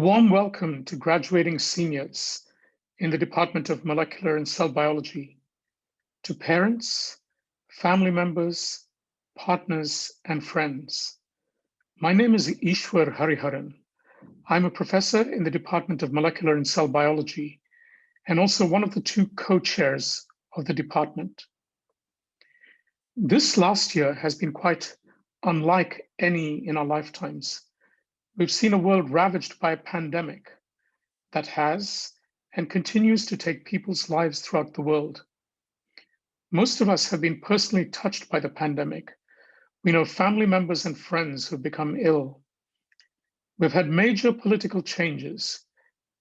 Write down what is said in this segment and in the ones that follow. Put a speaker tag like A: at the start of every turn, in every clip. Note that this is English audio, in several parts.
A: warm welcome to graduating seniors in the Department of Molecular and Cell Biology, to parents, family members, partners, and friends. My name is Ishwar Hariharan. I'm a professor in the Department of Molecular and Cell Biology, and also one of the two co-chairs of the department. This last year has been quite unlike any in our lifetimes. We've seen a world ravaged by a pandemic that has and continues to take people's lives throughout the world. Most of us have been personally touched by the pandemic. We know family members and friends who've become ill. We've had major political changes.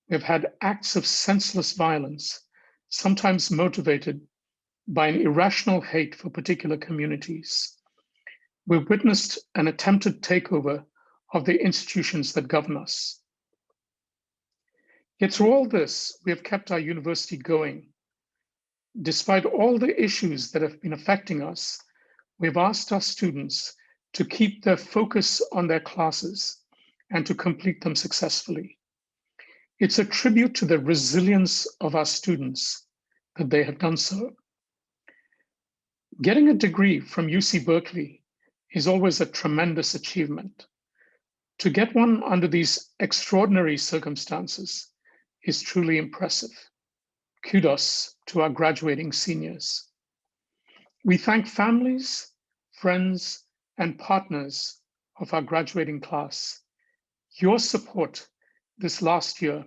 A: We've had acts of senseless violence, sometimes motivated by an irrational hate for particular communities. We've witnessed an attempted takeover of the institutions that govern us. Yet through all this, we have kept our university going. Despite all the issues that have been affecting us, we've asked our students to keep their focus on their classes and to complete them successfully. It's a tribute to the resilience of our students that they have done so. Getting a degree from UC Berkeley is always a tremendous achievement. To get one under these extraordinary circumstances is truly impressive. Kudos to our graduating seniors. We thank families, friends, and partners of our graduating class. Your support this last year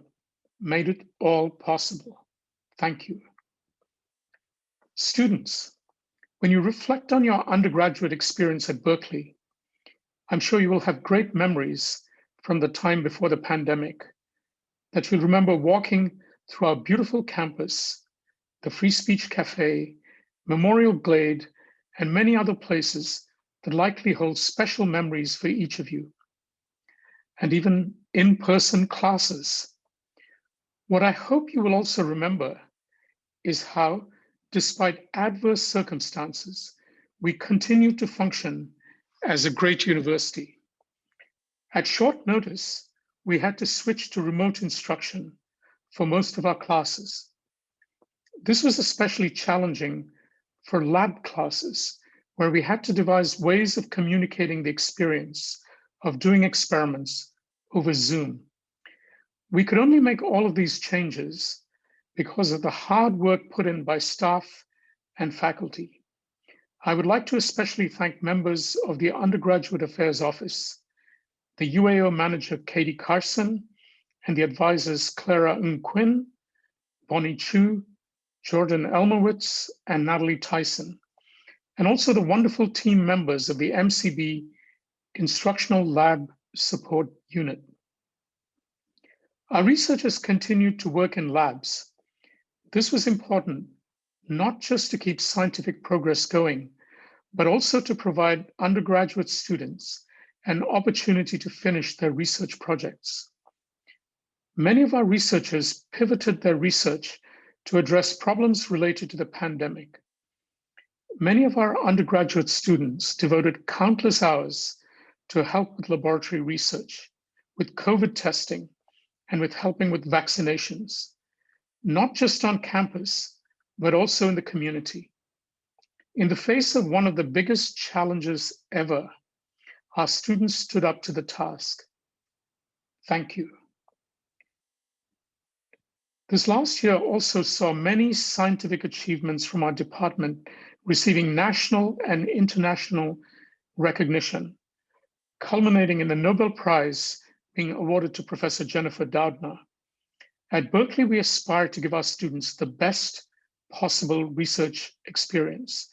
A: made it all possible. Thank you. Students, when you reflect on your undergraduate experience at Berkeley, I'm sure you will have great memories from the time before the pandemic, that you'll remember walking through our beautiful campus, the Free Speech Cafe, Memorial Glade, and many other places that likely hold special memories for each of you, and even in-person classes. What I hope you will also remember is how, despite adverse circumstances, we continue to function as a great university. At short notice, we had to switch to remote instruction for most of our classes. This was especially challenging for lab classes, where we had to devise ways of communicating the experience of doing experiments over Zoom. We could only make all of these changes because of the hard work put in by staff and faculty. I would like to especially thank members of the Undergraduate Affairs Office, the UAO manager Katie Carson, and the advisors Clara Ng Quinn, Bonnie Chu, Jordan Elmowitz, and Natalie Tyson, and also the wonderful team members of the MCB Instructional Lab Support Unit. Our researchers continued to work in labs. This was important, not just to keep scientific progress going, but also to provide undergraduate students an opportunity to finish their research projects. Many of our researchers pivoted their research to address problems related to the pandemic. Many of our undergraduate students devoted countless hours to help with laboratory research, with COVID testing, and with helping with vaccinations, not just on campus, but also in the community. In the face of one of the biggest challenges ever, our students stood up to the task. Thank you. This last year also saw many scientific achievements from our department receiving national and international recognition, culminating in the Nobel Prize being awarded to Professor Jennifer Doudna. At Berkeley, we aspire to give our students the best possible research experience.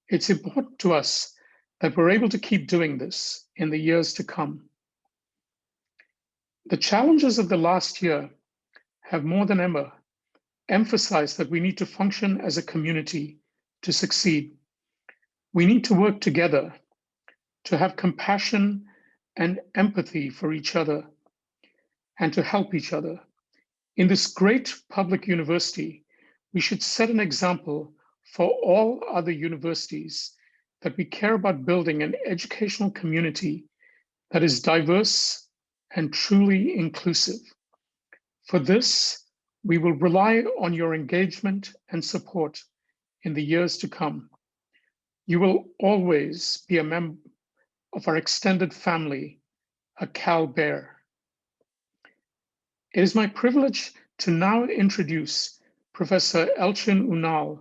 A: It's important to us that we're able to keep doing this in the years to come. The challenges of the last year have more than ever emphasized that we need to function as a community to succeed. We need to work together, to have compassion and empathy for each other, and to help each other. In this great public university, we should set an example for all other universities that we care about building an educational community that is diverse and truly inclusive. For this, we will rely on your engagement and support in the years to come. You will always be a member of our extended family, a Cal Bear. It is my privilege to now introduce Professor Elçin Ünal,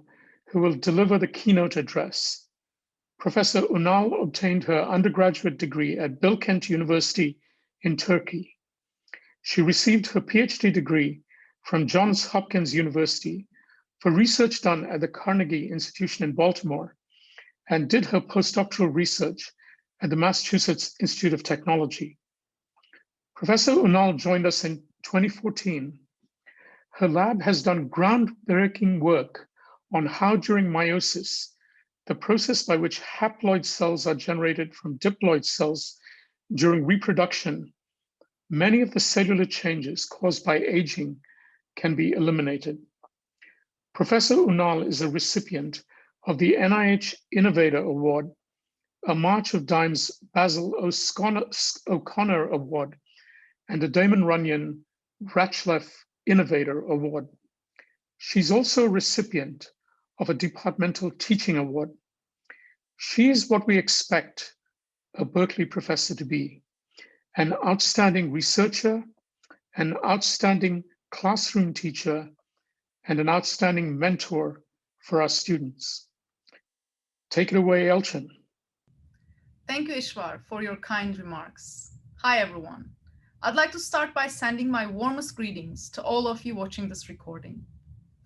A: who will deliver the keynote address. Professor Ünal obtained her undergraduate degree at Bilkent University in Turkey. She received her PhD degree from Johns Hopkins University for research done at the Carnegie Institution in Baltimore, and did her postdoctoral research at the Massachusetts Institute of Technology. Professor Ünal joined us in 2014. Her lab has done groundbreaking work on how during meiosis, the process by which haploid cells are generated from diploid cells during reproduction, many of the cellular changes caused by aging can be eliminated. Professor Ünal is a recipient of the NIH Innovator Award, a March of Dimes Basil O'Connor Award, and a Damon Runyon Rachleff Innovator Award. She's also a recipient of a Departmental Teaching Award. She is what we expect a Berkeley professor to be, an outstanding researcher, an outstanding classroom teacher, and an outstanding mentor for our students. Take it away, Elçin.
B: Thank you, Ishwar, for your kind remarks. Hi, everyone. I'd like to start by sending my warmest greetings to all of you watching this recording.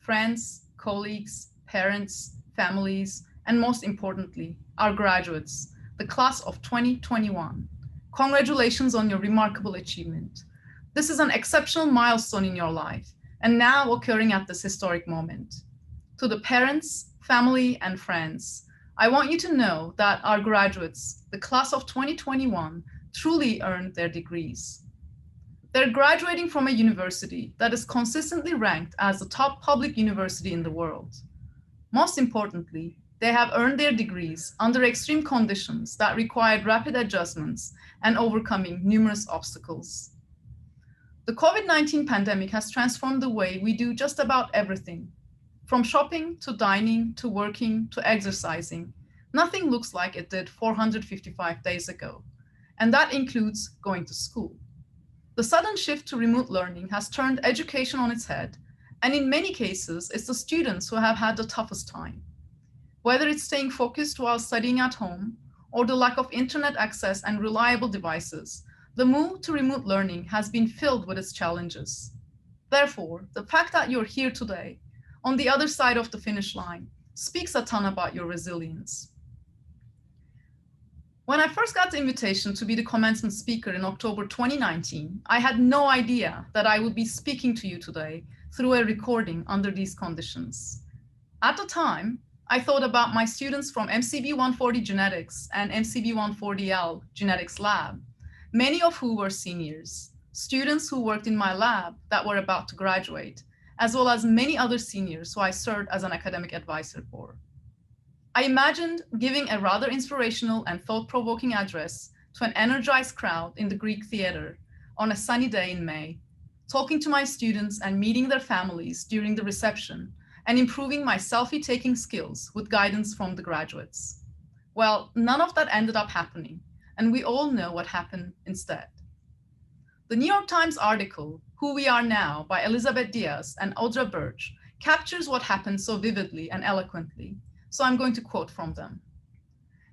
B: Friends, colleagues, parents, families, and most importantly, our graduates, the class of 2021. Congratulations on your remarkable achievement. This is an exceptional milestone in your life, and now occurring at this historic moment. To the parents, family, and friends, I want you to know that our graduates, the class of 2021, truly earned their degrees. They're graduating from a university that is consistently ranked as the top public university in the world. Most importantly, they have earned their degrees under extreme conditions that required rapid adjustments and overcoming numerous obstacles. The COVID-19 pandemic has transformed the way we do just about everything. From shopping to dining to working to exercising, nothing looks like it did 455 days ago, and that includes going to school. The sudden shift to remote learning has turned education on its head, and in many cases, it's the students who have had the toughest time. Whether it's staying focused while studying at home, or the lack of internet access and reliable devices, the move to remote learning has been filled with its challenges. Therefore, the fact that you're here today, on the other side of the finish line, speaks a ton about your resilience. When I first got the invitation to be the commencement speaker in October 2019, I had no idea that I would be speaking to you today through a recording under these conditions. At the time, I thought about my students from MCB 140 Genetics and MCB 140L Genetics Lab, many of who were seniors, students who worked in my lab that were about to graduate, as well as many other seniors who I served as an academic advisor for. I imagined giving a rather inspirational and thought-provoking address to an energized crowd in the Greek Theater on a sunny day in May, talking to my students and meeting their families during the reception, and improving my selfie-taking skills with guidance from the graduates. Well, none of that ended up happening, and we all know what happened instead. The New York Times article, Who We Are Now, by Elizabeth Diaz and Audra Birch, captures what happened so vividly and eloquently, so I'm going to quote from them.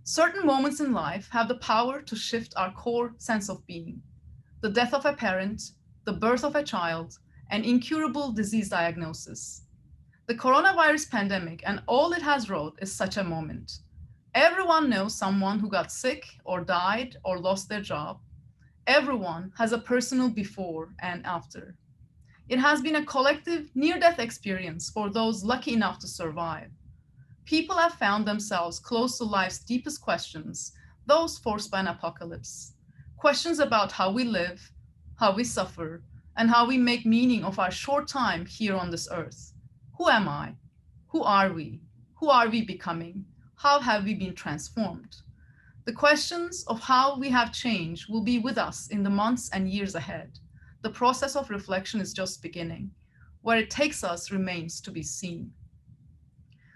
B: Certain moments in life have the power to shift our core sense of being. The death of a parent, the birth of a child, an incurable disease diagnosis. The coronavirus pandemic and all it has wrought is such a moment. Everyone knows someone who got sick or died or lost their job. Everyone has a personal before and after. It has been a collective near-death experience for those lucky enough to survive. People have found themselves close to life's deepest questions, those forced by an apocalypse. Questions about how we live, how we suffer, and how we make meaning of our short time here on this earth. Who am I? Who are we? Who are we becoming? How have we been transformed? The questions of how we have changed will be with us in the months and years ahead. the process of reflection is just beginning. Where it takes us remains to be seen.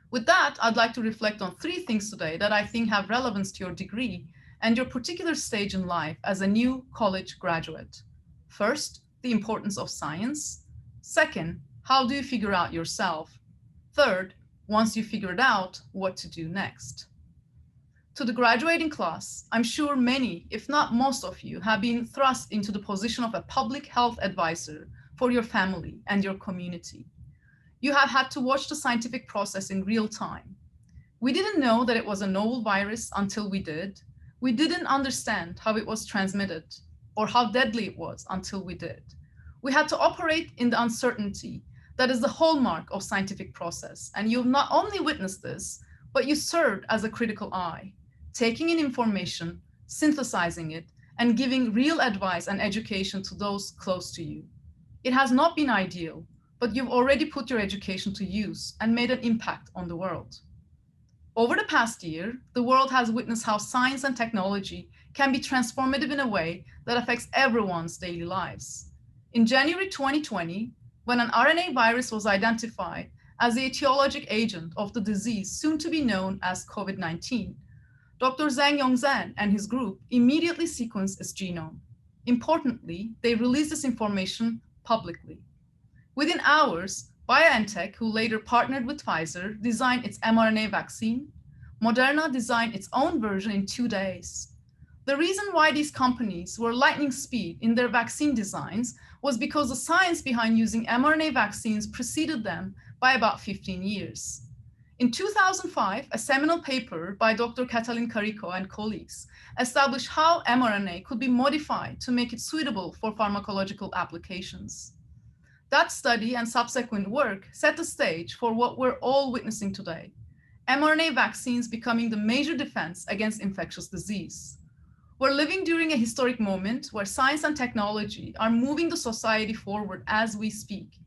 B: With that, I'd like to reflect on 3 things today that I think have relevance to your degree and your particular stage in life as a new college graduate. First, the importance of science. Second, how do you figure out yourself? Third, once you figure it out, what to do next. To the graduating class, I'm sure many, if not most of you, have been thrust into the position of a public health advisor for your family and your community. You have had to watch the scientific process in real time. We didn't know that it was a novel virus until we did. We didn't understand how it was transmitted or how deadly it was until we did. We had to operate in the uncertainty that is the hallmark of scientific process. And you've not only witnessed this, but you served as a critical eye, taking in information, synthesizing it, and giving real advice and education to those close to you. It has not been ideal, but you've already put your education to use and made an impact on the world. Over the past year, the world has witnessed how science and technology can be transformative in a way that affects everyone's daily lives. In January 2020, when an RNA virus was identified as the etiologic agent of the disease soon to be known as COVID-19, Dr. Zhang Yongzhen and his group immediately sequenced its genome. Importantly, they released this information publicly. Within hours, BioNTech, who later partnered with Pfizer, designed its mRNA vaccine. Moderna designed its own version in 2 days. The reason why these companies were lightning speed in their vaccine designs was because the science behind using mRNA vaccines preceded them by about 15 years. In 2005, a seminal paper by Dr. Catalin Carrico and colleagues established how mRNA could be modified to make it suitable for pharmacological applications. That study and subsequent work set the stage for what we're all witnessing today, mRNA vaccines becoming the major defense against infectious disease. We're living during a historic moment where science and technology are moving the society forward as we speak.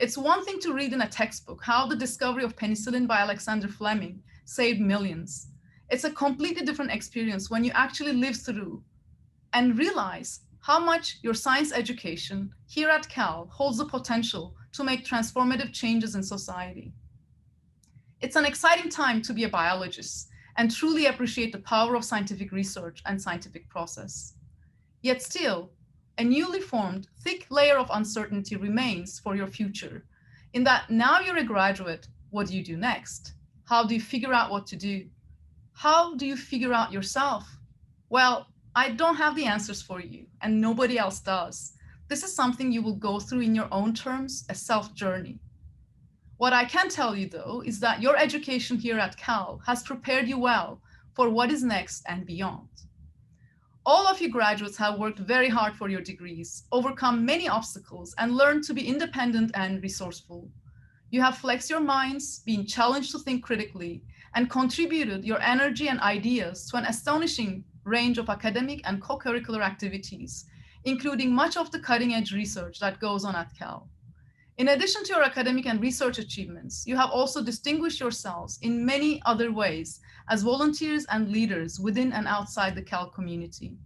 B: It's one thing to read in a textbook how the discovery of penicillin by Alexander Fleming saved millions. It's a completely different experience when you actually live through and realize how much your science education here at Cal holds the potential to make transformative changes in society. It's an exciting time to be a biologist and truly appreciate the power of scientific research and scientific process. Yet still, a newly formed thick layer of uncertainty remains for your future, in that now you're a graduate, what do you do next? How do you figure out what to do? How do you figure out yourself? Well, I don't have the answers for you, and nobody else does. This is something you will go through in your own terms, a self-journey. What I can tell you, though, is that your education here at Cal has prepared you well for what is next and beyond. All of you graduates have worked very hard for your degrees, overcome many obstacles, and learned to be independent and resourceful. You have flexed your minds, been challenged to think critically, and contributed your energy and ideas to an astonishing range of academic and co-curricular activities, including much of the cutting-edge research that goes on at Cal. In addition to your academic and research achievements, you have also distinguished yourselves in many other ways as volunteers and leaders within and outside the Cal community.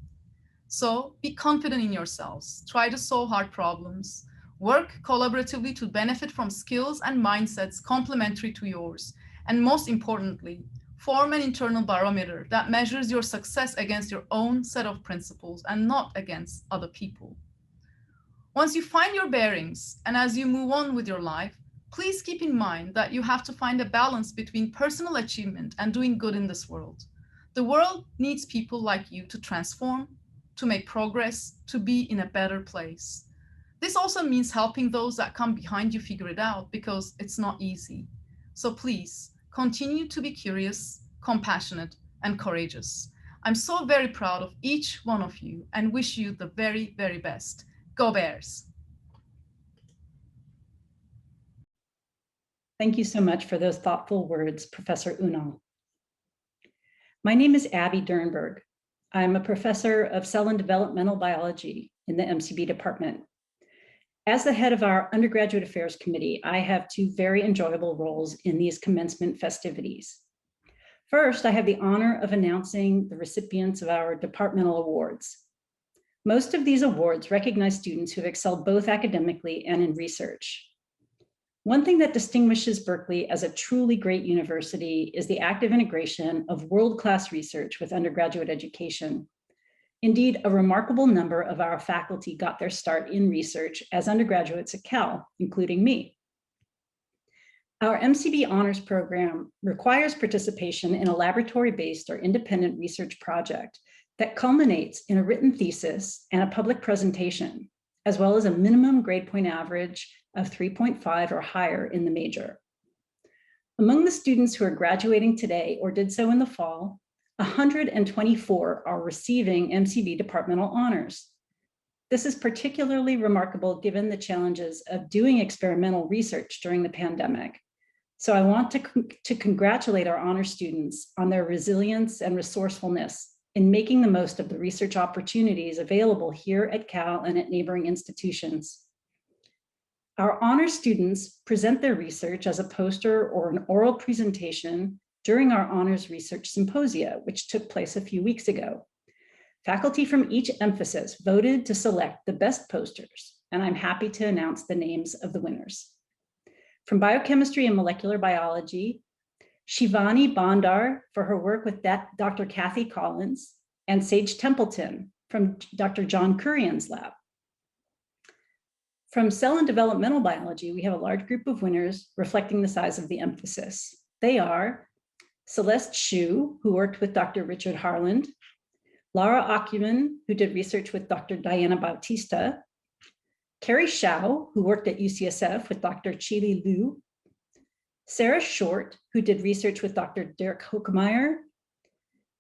B: So be confident in yourselves, try to solve hard problems, work collaboratively to benefit from skills and mindsets complementary to yours, and most importantly, form an internal barometer that measures your success against your own set of principles and not against other people. Once you find your bearings, and as you move on with your life, please keep in mind that you have to find a balance between personal achievement and doing good in this world. The world needs people like you to transform, to make progress, to be in a better place. This also means helping those that come behind you figure it out, because it's not easy. So please, continue to be curious, compassionate, and courageous. I'm so very proud of each one of you and wish you the very, very best. Go Bears!
C: Thank you so much for those thoughtful words, Professor Ünal. My name is Abby Dernberg. I'm a professor of cell and developmental biology in the MCB department. As the head of our undergraduate affairs committee, I have 2 very enjoyable roles in these commencement festivities. First, I have the honor of announcing the recipients of our departmental awards. Most of these awards recognize students who have excelled both academically and in research. One thing that distinguishes Berkeley as a truly great university is the active integration of world-class research with undergraduate education. Indeed, a remarkable number of our faculty got their start in research as undergraduates at Cal, including me. Our MCB honors program requires participation in a laboratory-based or independent research project that culminates in a written thesis and a public presentation, as well as a minimum grade point average of 3.5 or higher in the major. Among the students who are graduating today or did so in the fall, 124 are receiving MCB departmental honors. This is particularly remarkable given the challenges of doing experimental research during the pandemic. So I want to congratulate our honor students on their resilience and resourcefulness in making the most of the research opportunities available here at Cal and at neighboring institutions. Our honor students present their research as a poster or an oral presentation during our honors research symposia, which took place a few weeks ago. Faculty from each emphasis voted to select the best posters, and I'm happy to announce the names of the winners. From biochemistry and molecular biology, Shivani Bandar for her work with Dr. Kathy Collins, and Sage Templeton from Dr. John Kurian's lab. From cell and developmental biology, we have a large group of winners reflecting the size of the emphasis. They are Celeste Hsu, who worked with Dr. Richard Harland, Laura Acumen, who did research with Dr. Diana Bautista, Carrie Shao, who worked at UCSF with Dr. Chili Liu, Sarah Short, who did research with Dr. Derek Hokemeyer,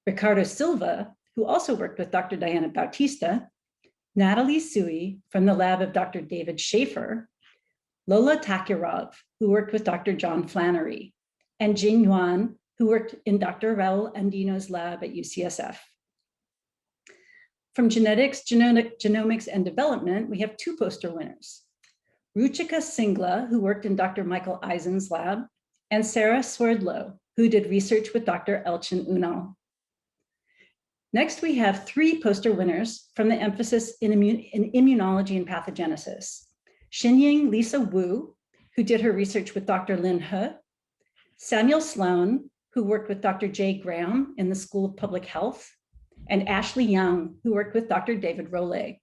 C: Ricardo Silva, who also worked with Dr. Diana Bautista, Natalie Sui from the lab of Dr. David Schaefer, Lola Takirov, who worked with Dr. John Flannery, and Jing Yuan, who worked in Dr. Raul Andino's lab at UCSF. From genetics, genomics, and development, we have two poster winners. Ruchika Singla, who worked in Dr. Michael Eisen's lab, and Sarah Swerdlow, who did research with Dr. Elçin Ünal. Next, we have three poster winners from the emphasis in immunology and pathogenesis. Xinying Lisa Wu, who did her research with Dr. Lin He, Samuel Sloan, who worked with Dr. Jay Graham in the School of Public Health, and Ashley Young, who worked with Dr. David Rollet.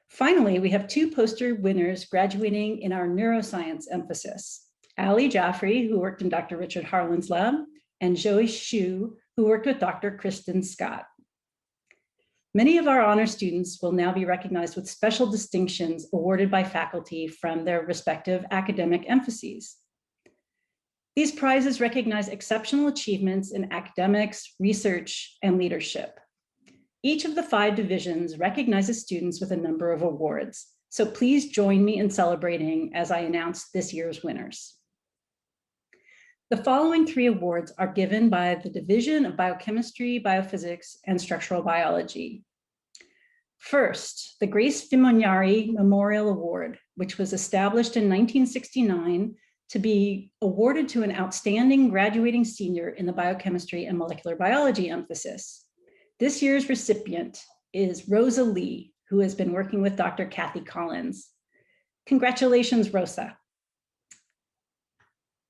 C: Finally, we have two poster winners graduating in our neuroscience emphasis. Ali Jaffrey, who worked in Dr. Richard Harland's lab, and Joey Hsu, who worked with Dr. Kristen Scott. Many of our honor students will now be recognized with special distinctions awarded by faculty from their respective academic emphases. These prizes recognize exceptional achievements in academics, research, and leadership. Each of the 5 divisions recognizes students with a number of awards. So please join me in celebrating as I announce this year's winners. The following 3 awards are given by the Division of Biochemistry, Biophysics, and Structural Biology. First, the Grace Fimognari Memorial Award, which was established in 1969 to be awarded to an outstanding graduating senior in the biochemistry and molecular biology emphasis. This year's recipient is Rosa Lee, who has been working with Dr. Kathy Collins. Congratulations, Rosa.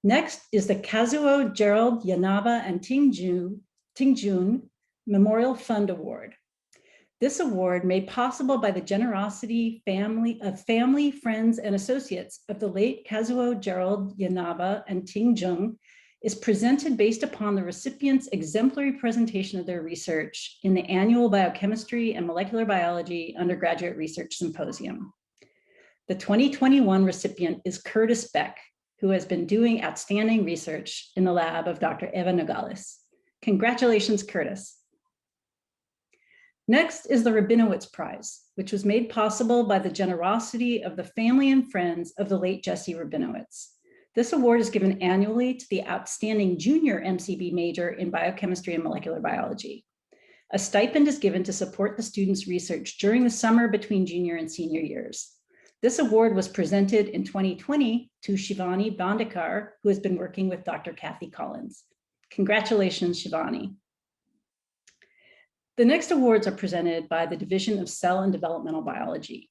C: Next is the Kazuo Gerald Yanaba and Tingjun Memorial Fund Award. This award, made possible by the generosity of family, friends, and associates of the late Kazuo Gerald Yanaba and Tingjun, is presented based upon the recipient's exemplary presentation of their research in the annual Biochemistry and Molecular Biology Undergraduate Research Symposium. The 2021 recipient is Curtis Beck, who has been doing outstanding research in the lab of Dr. Eva Nogales. Congratulations, Curtis. Next is the Rabinowitz Prize, which was made possible by the generosity of the family and friends of the late Jesse Rabinowitz. This award is given annually to the outstanding junior MCB major in biochemistry and molecular biology. A stipend is given to support the student's research during the summer between junior and senior years. This award was presented in 2020 to Shivani Bandekar, who has been working with Dr. Kathy Collins. Congratulations, Shivani. The next awards are presented by the Division of Cell and Developmental Biology.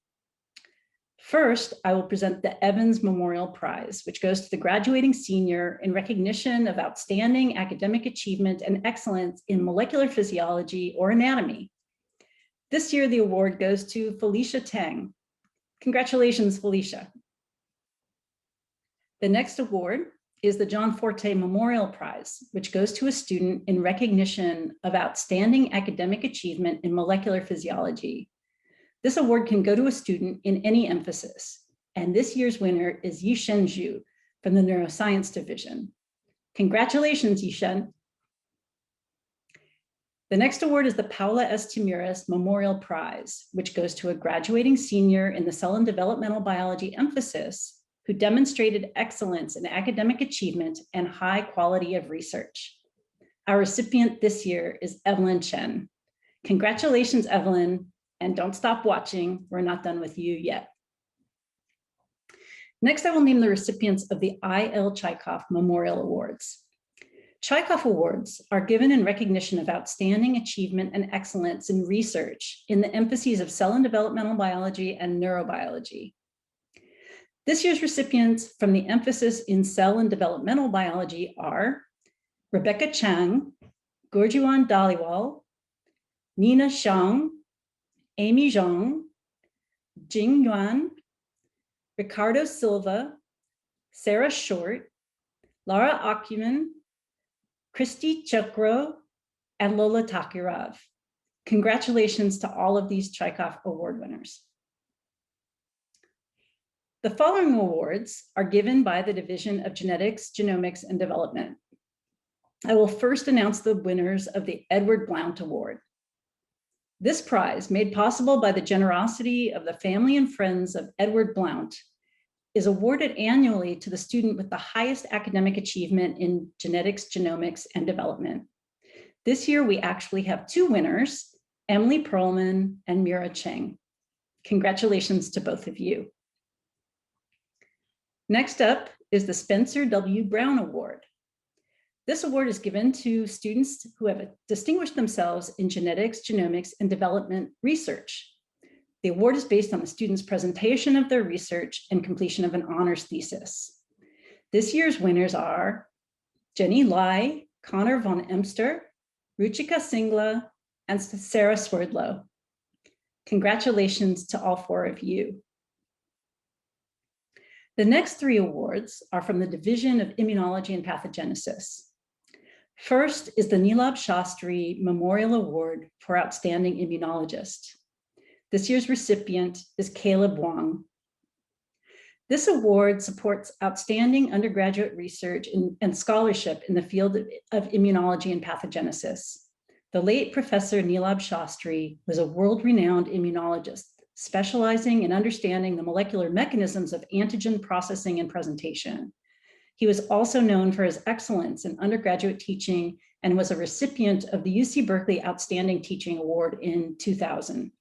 C: First, I will present the Evans Memorial Prize, which goes to the graduating senior in recognition of outstanding academic achievement and excellence in molecular physiology or anatomy. This year, the award goes to Felicia Tang. Congratulations, Felicia. The next award is the John Forte Memorial Prize, which goes to a student in recognition of outstanding academic achievement in molecular physiology. This award can go to a student in any emphasis, and this year's winner is Yishen Zhu from the Neuroscience Division. Congratulations, Yishen. The next award is the Paula S. Timiras Memorial Prize, which goes to a graduating senior in the Cell and Developmental Biology emphasis who demonstrated excellence in academic achievement and high quality of research. Our recipient this year is Evelyn Chen. Congratulations, Evelyn, and don't stop watching. We're not done with you yet. Next, I will name the recipients of the I.L. Tchekhov Memorial Awards. Tchekhov Awards are given in recognition of outstanding achievement and excellence in research in the emphases of cell and developmental biology and neurobiology. This year's recipients from the emphasis in cell and developmental biology are Rebecca Chang, Gurjuan Dhaliwal, Nina Xiang, Amy Zhang, Jing Yuan, Ricardo Silva, Sarah Short, Lara Akuman, Christy Chukro, and Lola Takirov. Congratulations to all of these Tchekhov Award winners. The following awards are given by the Division of Genetics, Genomics, and Development. I will first announce the winners of the Edward Blount Award. This prize, made possible by the generosity of the family and friends of Edward Blount, is awarded annually to the student with the highest academic achievement in genetics, genomics, and development. This year, we actually have two winners, Emily Perlman and Mira Cheng. Congratulations to both of you. Next up is the Spencer W. Brown Award. This award is given to students who have distinguished themselves in genetics, genomics, and development research. The award is based on the student's presentation of their research and completion of an honors thesis. This year's winners are Jenny Lai, Connor von Emster, Ruchika Singla, and Sarah Swerdlow. Congratulations to all four of you. The next three awards are from the Division of Immunology and Pathogenesis. First is the Nilab Shastri Memorial Award for Outstanding Immunologist. This year's recipient is Caleb Wong. This award supports outstanding undergraduate research and scholarship in the field of immunology and pathogenesis. The late Professor Nilab Shastri was a world-renowned immunologist, specializing in understanding the molecular mechanisms of antigen processing and presentation. He was also known for his excellence in undergraduate teaching and was a recipient of the UC Berkeley Outstanding Teaching Award in 2000.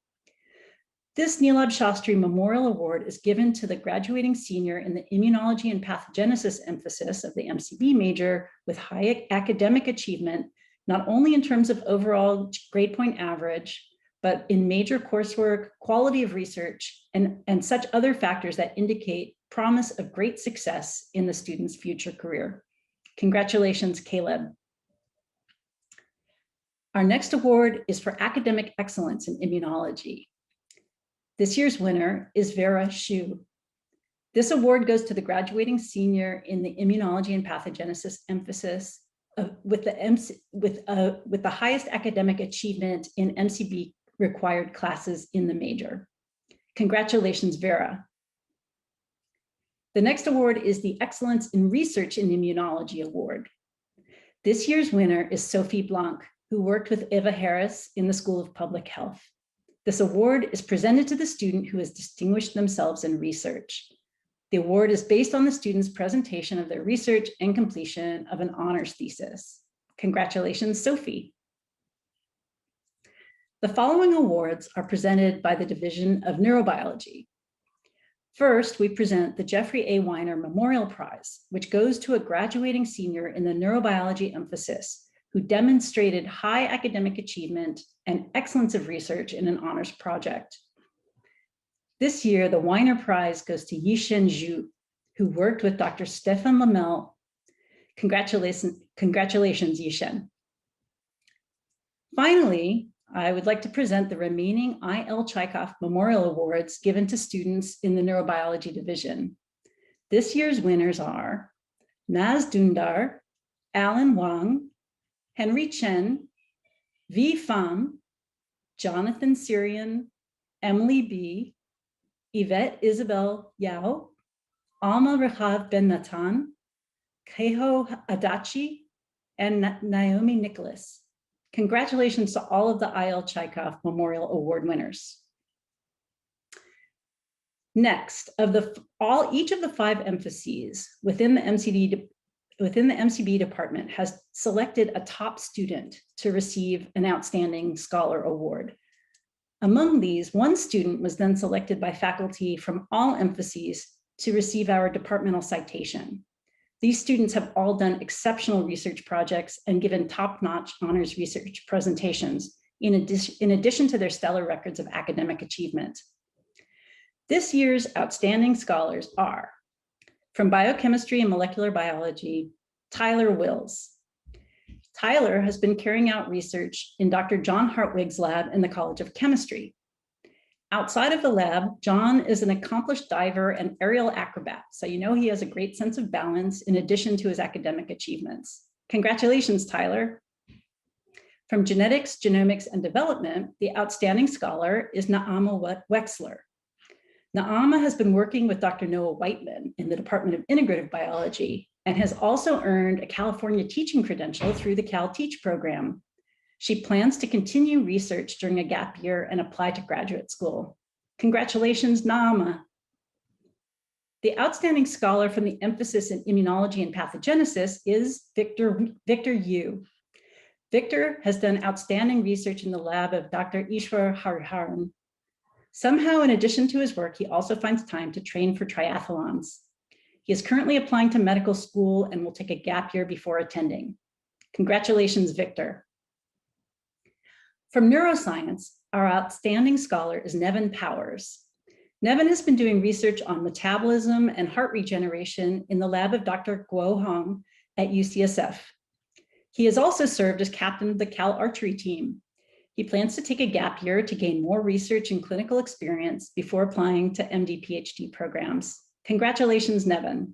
C: This Nilab Shastri Memorial Award is given to the graduating senior in the immunology and pathogenesis emphasis of the MCB major with high academic achievement, not only in terms of overall grade point average, but in major coursework, quality of research, and such other factors that indicate promise of great success in the student's future career. Congratulations, Caleb. Our next award is for academic excellence in immunology. This year's winner is Vera Xu. This award goes to the graduating senior in the immunology and pathogenesis emphasis with the highest academic achievement in MCB required classes in the major. Congratulations, Vera. The next award is the Excellence in Research in Immunology Award. This year's winner is Sophie Blanc, who worked with Eva Harris in the School of Public Health. This award is presented to the student who has distinguished themselves in research. The award is based on the student's presentation of their research and completion of an honors thesis. Congratulations, Sophie. The following awards are presented by the Division of Neurobiology. First, we present the Jeffrey A. Weiner Memorial Prize, which goes to a graduating senior in the neurobiology emphasis who demonstrated high academic achievement and excellence of research in an honors project. This year, the Weiner Prize goes to Yishen Zhu, who worked with Dr. Stefan Lamel. Congratulations, Yishen. Finally, I would like to present the remaining I.L. Tchekhov Memorial Awards given to students in the Neurobiology Division. This year's winners are Naz Dundar, Alan Wang, Henry Chen, V. Pham, Jonathan Sirian, Emily B., Yvette Isabel Yao, Alma Rehav Ben Natan, Keho Adachi, and Naomi Nicholas. Congratulations to all of the I.L. Tchekhov Memorial Award winners. Next, each of the 5 emphases within the MCB department has selected a top student to receive an Outstanding Scholar Award. Among these, 1 student was then selected by faculty from all emphases to receive our departmental citation. These students have all done exceptional research projects and given top-notch honors research presentations, in addition to their stellar records of academic achievement. This year's Outstanding Scholars are, from Biochemistry and Molecular Biology, Tyler Wills. Tyler has been carrying out research in Dr. John Hartwig's lab in the College of Chemistry. Outside of the lab, John is an accomplished diver and aerial acrobat, so you know he has a great sense of balance in addition to his academic achievements. Congratulations, Tyler. From Genetics, Genomics, and Development, the Outstanding Scholar is Naama Wexler. Naama has been working with Dr. Noah Whiteman in the Department of Integrative Biology and has also earned a California teaching credential through the Cal Teach program. She plans to continue research during a gap year and apply to graduate school. Congratulations, Naama. The Outstanding Scholar from the emphasis in Immunology and Pathogenesis is Victor Yu. Victor has done outstanding research in the lab of Dr. Ishwar Hariharan. Somehow, in addition to his work, he also finds time to train for triathlons. He is currently applying to medical school and will take a gap year before attending. Congratulations, Victor. From neuroscience, our Outstanding Scholar is Nevin Powers. Nevin has been doing research on metabolism and heart regeneration in the lab of Dr. Guo Hong at UCSF. He has also served as captain of the Cal Archery team. He plans to take a gap year to gain more research and clinical experience before applying to MD PhD programs. Congratulations, Nevin.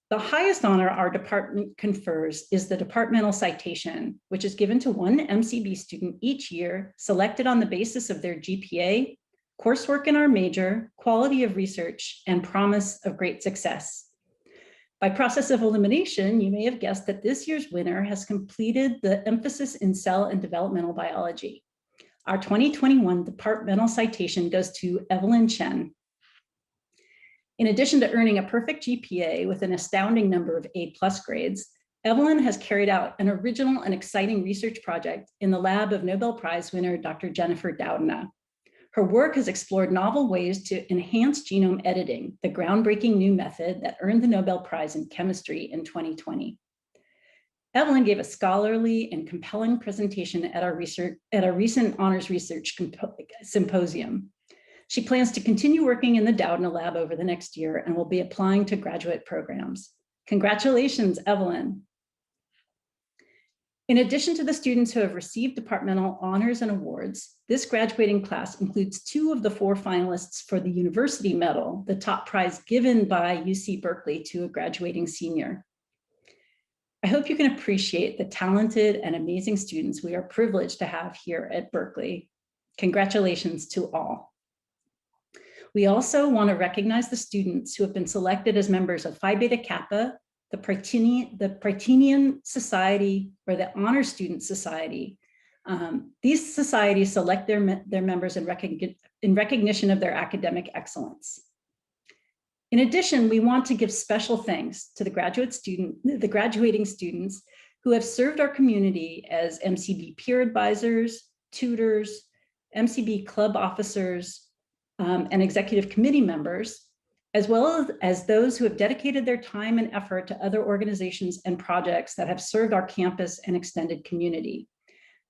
C: The highest honor our department confers is the departmental citation, which is given to 1 MCB student each year, selected on the basis of their GPA, coursework in our major, quality of research, and promise of great success. By process of elimination, you may have guessed that this year's winner has completed the emphasis in cell and developmental biology. Our 2021 departmental citation goes to Evelyn Chen. In addition to earning a perfect GPA with an astounding number of A+ grades, Evelyn has carried out an original and exciting research project in the lab of Nobel Prize winner Dr. Jennifer Doudna. Her work has explored novel ways to enhance genome editing, the groundbreaking new method that earned the Nobel Prize in Chemistry in 2020. Evelyn gave a scholarly and compelling presentation at our recent Honors Research Symposium. She plans to continue working in the Doudna lab over the next year and will be applying to graduate programs. Congratulations, Evelyn. In addition to the students who have received departmental honors and awards, this graduating class includes 2 of the 4 finalists for the University Medal, the top prize given by UC Berkeley to a graduating senior. I hope you can appreciate the talented and amazing students we are privileged to have here at Berkeley. Congratulations to all. We also want to recognize the students who have been selected as members of Phi Beta Kappa, the Prytanian Society, or the Honor Student Society. These societies select their members in recognition of their academic excellence. In addition, we want to give special thanks to the graduating students who have served our community as MCB peer advisors, tutors, MCB club officers, and executive committee members, as well as those who have dedicated their time and effort to other organizations and projects that have served our campus and extended community.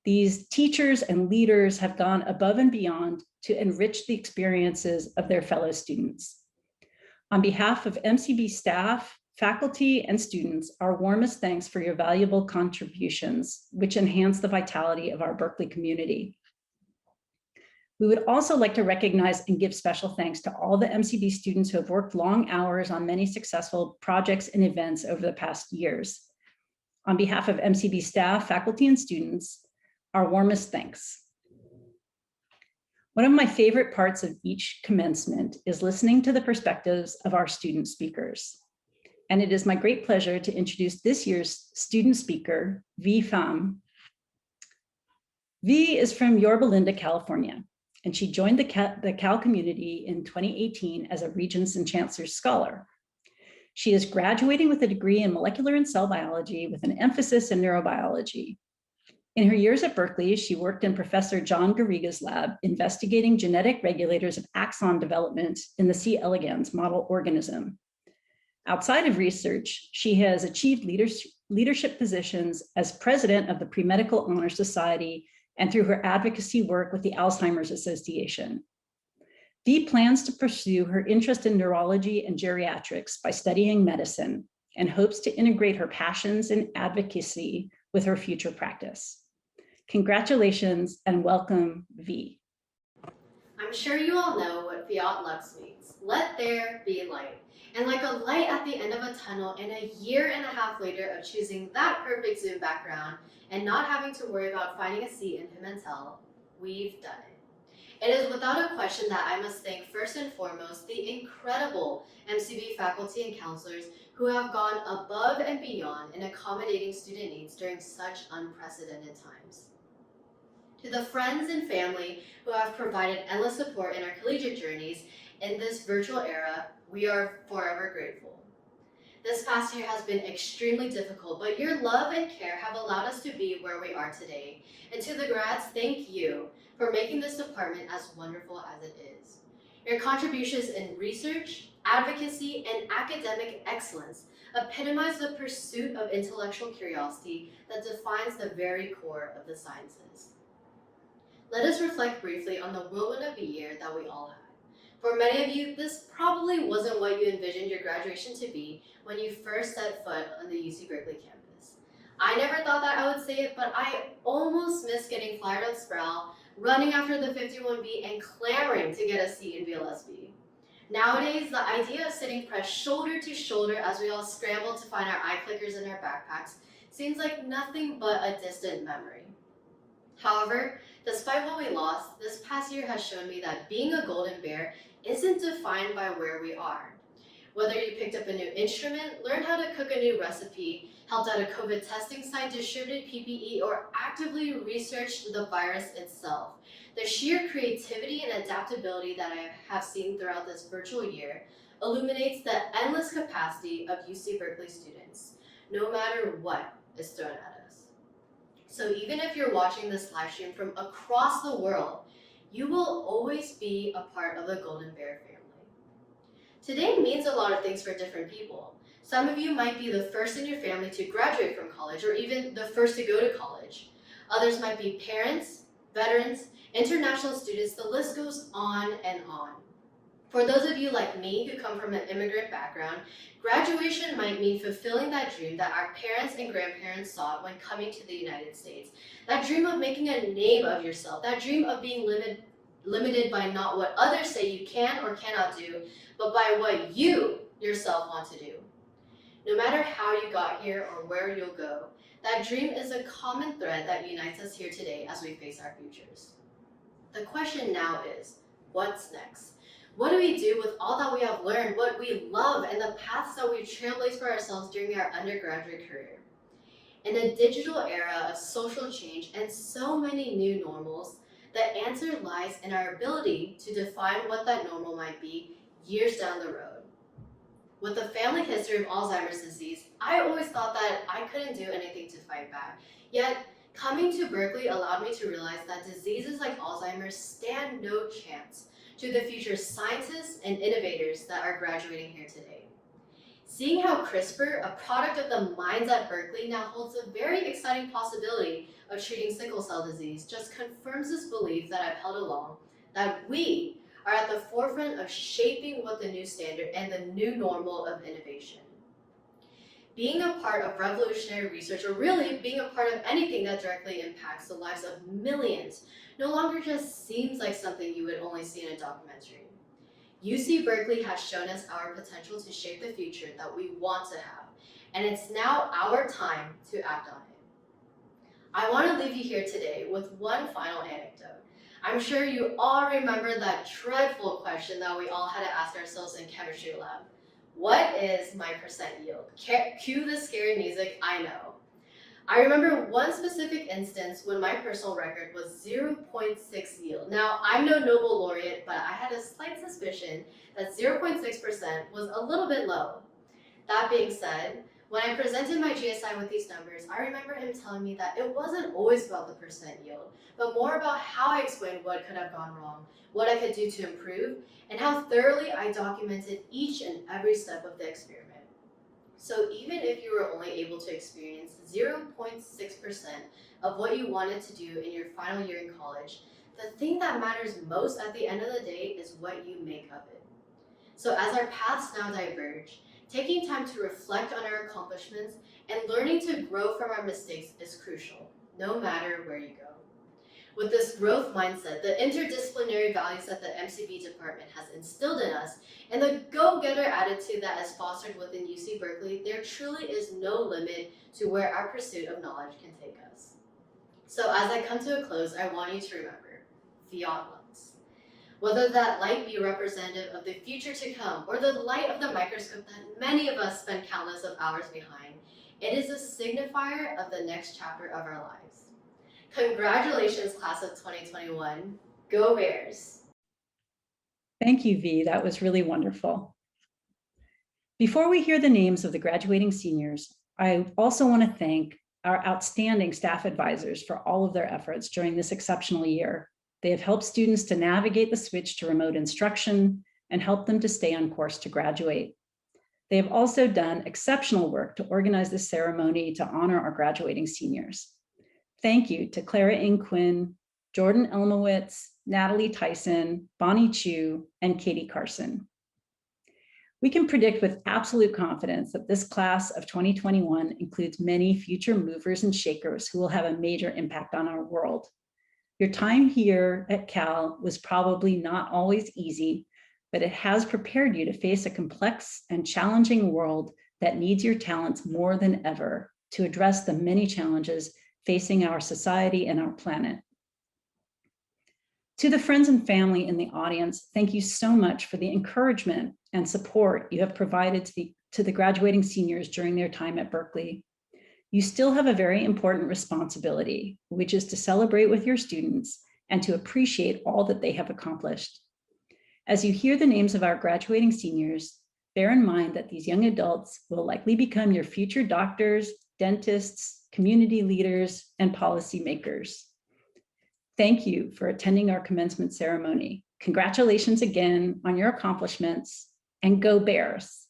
C: These teachers and leaders have gone above and beyond to enrich the experiences of their fellow students. On behalf of MCB staff, faculty, and students, our warmest thanks for your valuable contributions, which enhance the vitality of our Berkeley community. We would also like to recognize and give special thanks to all the MCB students who have worked long hours on many successful projects and events over the past years. On behalf of MCB staff, faculty, and students, our warmest thanks. One of my favorite parts of each commencement is listening to the perspectives of our student speakers. And it is my great pleasure to introduce this year's student speaker, Pham. V is from Yorba Linda, California, and she joined the Cal community in 2018 as a Regents and Chancellor's Scholar. She is graduating with a degree in molecular and cell biology with an emphasis in neurobiology. In her years at Berkeley, she worked in Professor John Garriga's lab, investigating genetic regulators of axon development in the C. elegans model organism. Outside of research, she has achieved leadership positions as president of the Pre-Medical Honor Society and through her advocacy work with the Alzheimer's Association. Dee plans to pursue her interest in neurology and geriatrics by studying medicine and hopes to integrate her passions and advocacy with her future practice. Congratulations and welcome, V.
D: I'm sure you all know what Fiat Lux means. Let there be light. And like a light at the end of a tunnel, and a year and a half later of choosing that perfect Zoom background and not having to worry about finding a seat in Pimentel, we've done it. It is without a question that I must thank first and foremost the incredible MCB faculty and counselors who have gone above and beyond in accommodating student needs during such unprecedented times. To the friends and family who have provided endless support in our collegiate journeys in this virtual era, we are forever grateful. This past year has been extremely difficult, but your love and care have allowed us to be where we are today. And to the grads, thank you for making this department as wonderful as it is. Your contributions in research, advocacy, and academic excellence epitomize the pursuit of intellectual curiosity that defines the very core of the sciences. Let us reflect briefly on the whirlwind of a year that we all had. For many of you, this probably wasn't what you envisioned your graduation to be when you first set foot on the UC Berkeley campus. I never thought that I would say it, but I almost missed getting flyered on Sproul, running after the 51B, and clamoring to get a seat in VLSB. Nowadays, the idea of sitting pressed shoulder to shoulder as we all scramble to find our eye clickers in our backpacks seems like nothing but a distant memory. However, despite what we lost, this past year has shown me that being a Golden Bear isn't defined by where we are. Whether you picked up a new instrument, learned how to cook a new recipe, helped out a COVID testing site, distributed PPE, or actively researched the virus itself, the sheer creativity and adaptability that I have seen throughout this virtual year illuminates the endless capacity of UC Berkeley students, no matter what is thrown at us. So even if you're watching this live stream from across the world, you will always be a part of the Golden Bear family. Today means a lot of things for different people. Some of you might be the first in your family to graduate from college, or even the first to go to college. Others might be parents, veterans, international students, the list goes on and on. For those of you like me who come from an immigrant background, graduation might mean fulfilling that dream that our parents and grandparents sought when coming to the United States. That dream of making a name of yourself, that dream of being limited by not what others say you can or cannot do, but by what you yourself want to do. No matter how you got here or where you'll go, that dream is a common thread that unites us here today as we face our futures. The question now is, what's next? What do we do with all that we have learned, what we love, and the paths that we've trailblazed for ourselves during our undergraduate career? In a digital era of social change and so many new normals, the answer lies in our ability to define what that normal might be years down the road. With the family history of Alzheimer's disease, I always thought that I couldn't do anything to fight back. Yet, Coming to Berkeley allowed me to realize that diseases like Alzheimer's stand no chance to the future scientists and innovators that are graduating here today. Seeing how CRISPR, a product of the minds at Berkeley, now holds a very exciting possibility of treating sickle cell disease just confirms this belief that I've held along, that we are at the forefront of shaping what the new standard and the new normal of innovation. Being a part of revolutionary research, or really being a part of anything that directly impacts the lives of millions, no longer just seems like something you would only see in a documentary. UC Berkeley has shown us our potential to shape the future that we want to have, and it's now our time to act on it. I want to leave you here today with one final anecdote. I'm sure you all remember that dreadful question that we all had to ask ourselves in chemistry lab. What is my percent yield? Cue the scary music, I know. I remember one specific instance when my personal record was 0.6 yield. Now, I'm no Nobel laureate, but I had a slight suspicion that 0.6% was a little bit low. That being said, when I presented my GSI with these numbers, I remember him telling me that it wasn't always about the percent yield, but more about how I explained what could have gone wrong, what I could do to improve, and how thoroughly I documented each and every step of the experiment. So even if you were only able to experience 0.6% of what you wanted to do in your final year in college, the thing that matters most at the end of the day is what you make of it. So as our paths now diverge, taking time to reflect on our accomplishments and learning to grow from our mistakes is crucial, no matter where you go. With this growth mindset, the interdisciplinary values that the MCB department has instilled in us, and the go-getter attitude that is fostered within UC Berkeley, there truly is no limit to where our pursuit of knowledge can take us. So as I come to a close, I want you to remember, fiat lux. Whether that light be representative of the future to come, or the light of the microscope that many of us spend countless of hours behind, it is a signifier of the next chapter of our lives. Congratulations, class of 2021. Go Bears!
C: Thank you, V. That was really wonderful. Before we hear the names of the graduating seniors, I also want to thank our outstanding staff advisors for all of their efforts during this exceptional year. They have helped students to navigate the switch to remote instruction and helped them to stay on course to graduate. They have also done exceptional work to organize this ceremony to honor our graduating seniors. Thank you to Clara Ng Quinn, Jordan Elmowitz, Natalie Tyson, Bonnie Chu, and Katie Carson. We can predict with absolute confidence that this class of 2021 includes many future movers and shakers who will have a major impact on our world. Your time here at Cal was probably not always easy, but it has prepared you to face a complex and challenging world that needs your talents more than ever to address the many challenges facing our society and our planet. To the friends and family in the audience, thank you so much for the encouragement and support you have provided to the graduating seniors during their time at Berkeley. You still have a very important responsibility, which is to celebrate with your students and to appreciate all that they have accomplished. As you hear the names of our graduating seniors, bear in mind that these young adults will likely become your future doctors, dentists, community leaders, and policymakers. Thank you for attending our commencement ceremony. Congratulations again on your accomplishments, and go Bears!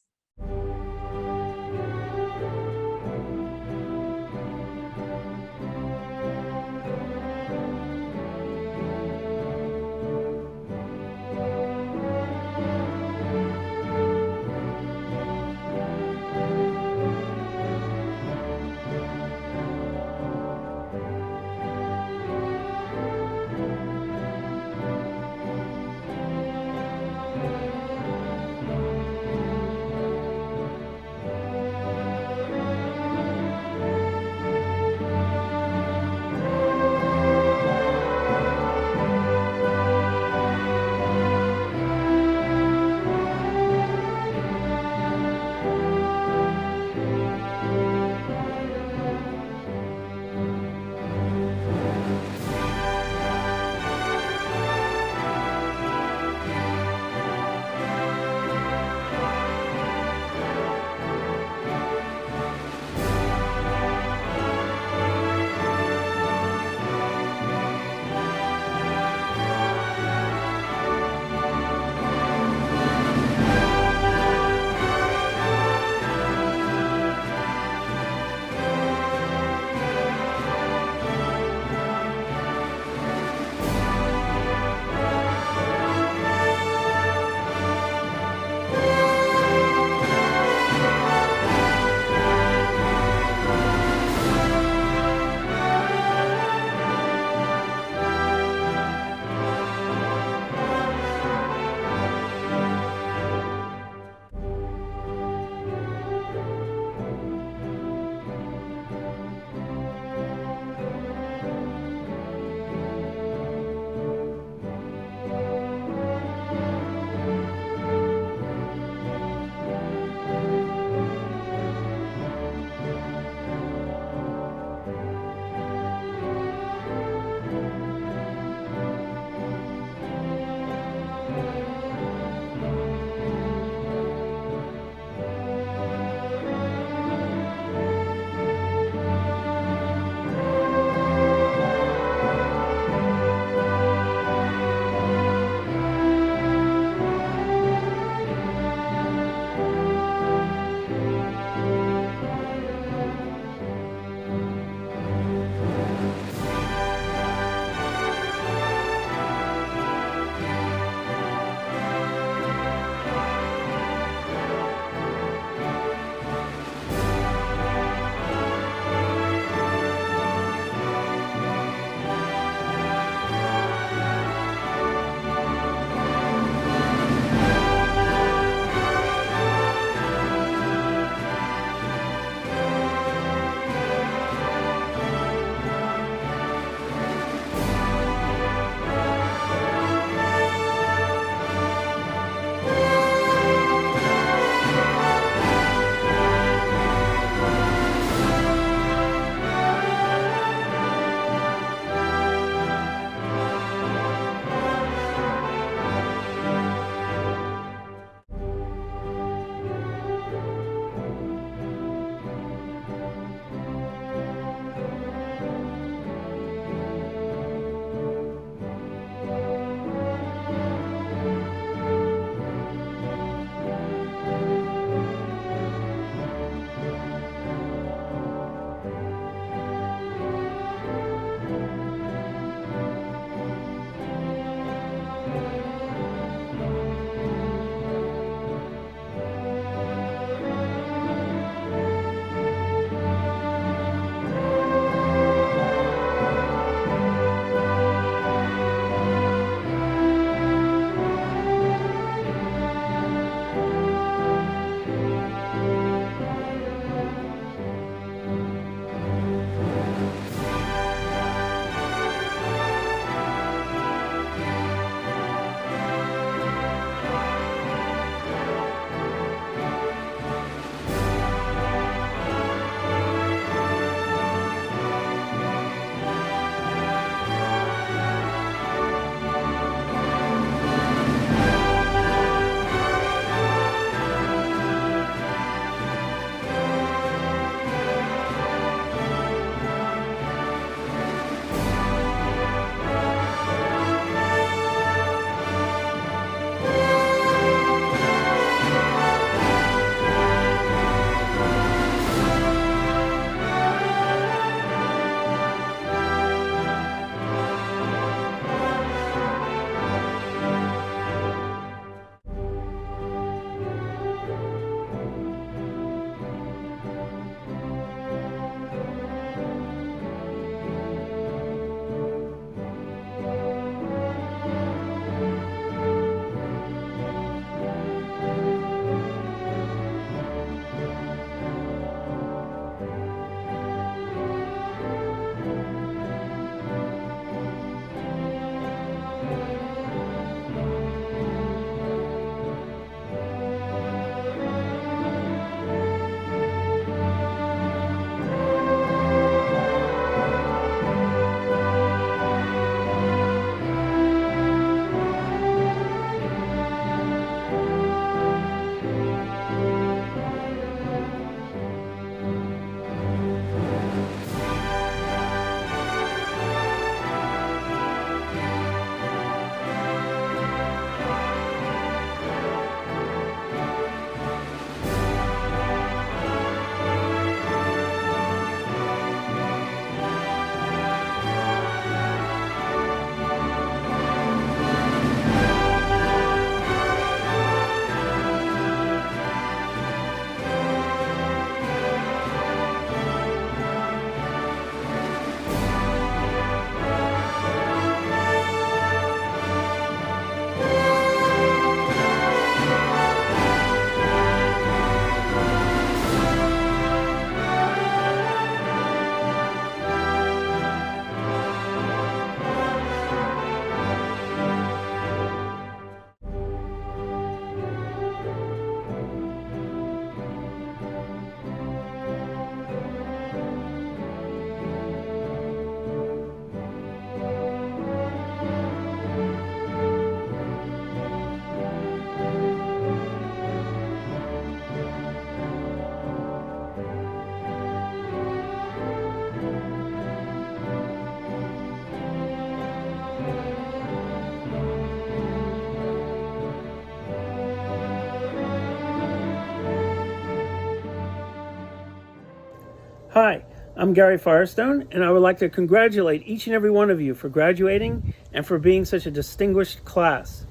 E: Hi, I'm Gary Firestone, and I would like to congratulate each and every one of you for graduating and for being such a distinguished class.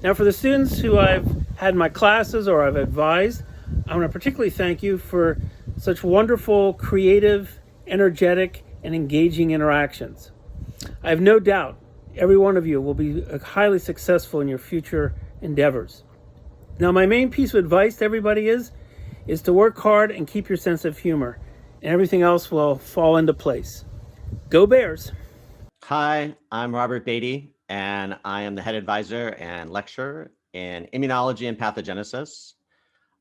E: Now, for the students who I've had in my classes or I've advised, I want to particularly thank you for such wonderful, creative, energetic, and engaging interactions. I have no doubt every one of you will be highly successful in your future endeavors. Now, my main piece of advice to everybody is to work hard and keep your sense of humor, and everything else will fall into place. Go Bears!
F: Hi, I'm Robert Beatty, and I am the head advisor and lecturer in immunology and pathogenesis.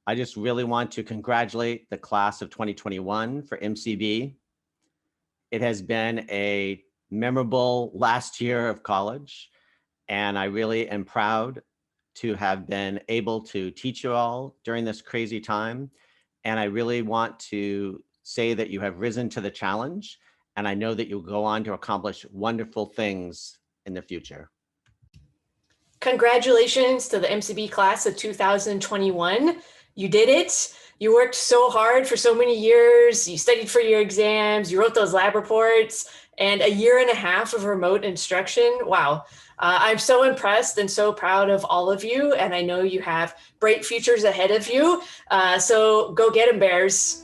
F: I just really want to congratulate the class of 2021 for MCB. It has been a memorable last year of college, and I really am proud to have been able to teach you all during this crazy time. And I really want to say that you have risen to the challenge, and I know that you'll go on to accomplish wonderful things in the future.
G: Congratulations to the MCB class of 2021. You did it. You worked so hard for so many years. You studied for your exams. You wrote those lab reports, and a year and a half of remote instruction. Wow. I'm so impressed and so proud of all of you. And I know you have bright futures ahead of you. So go get 'em, Bears.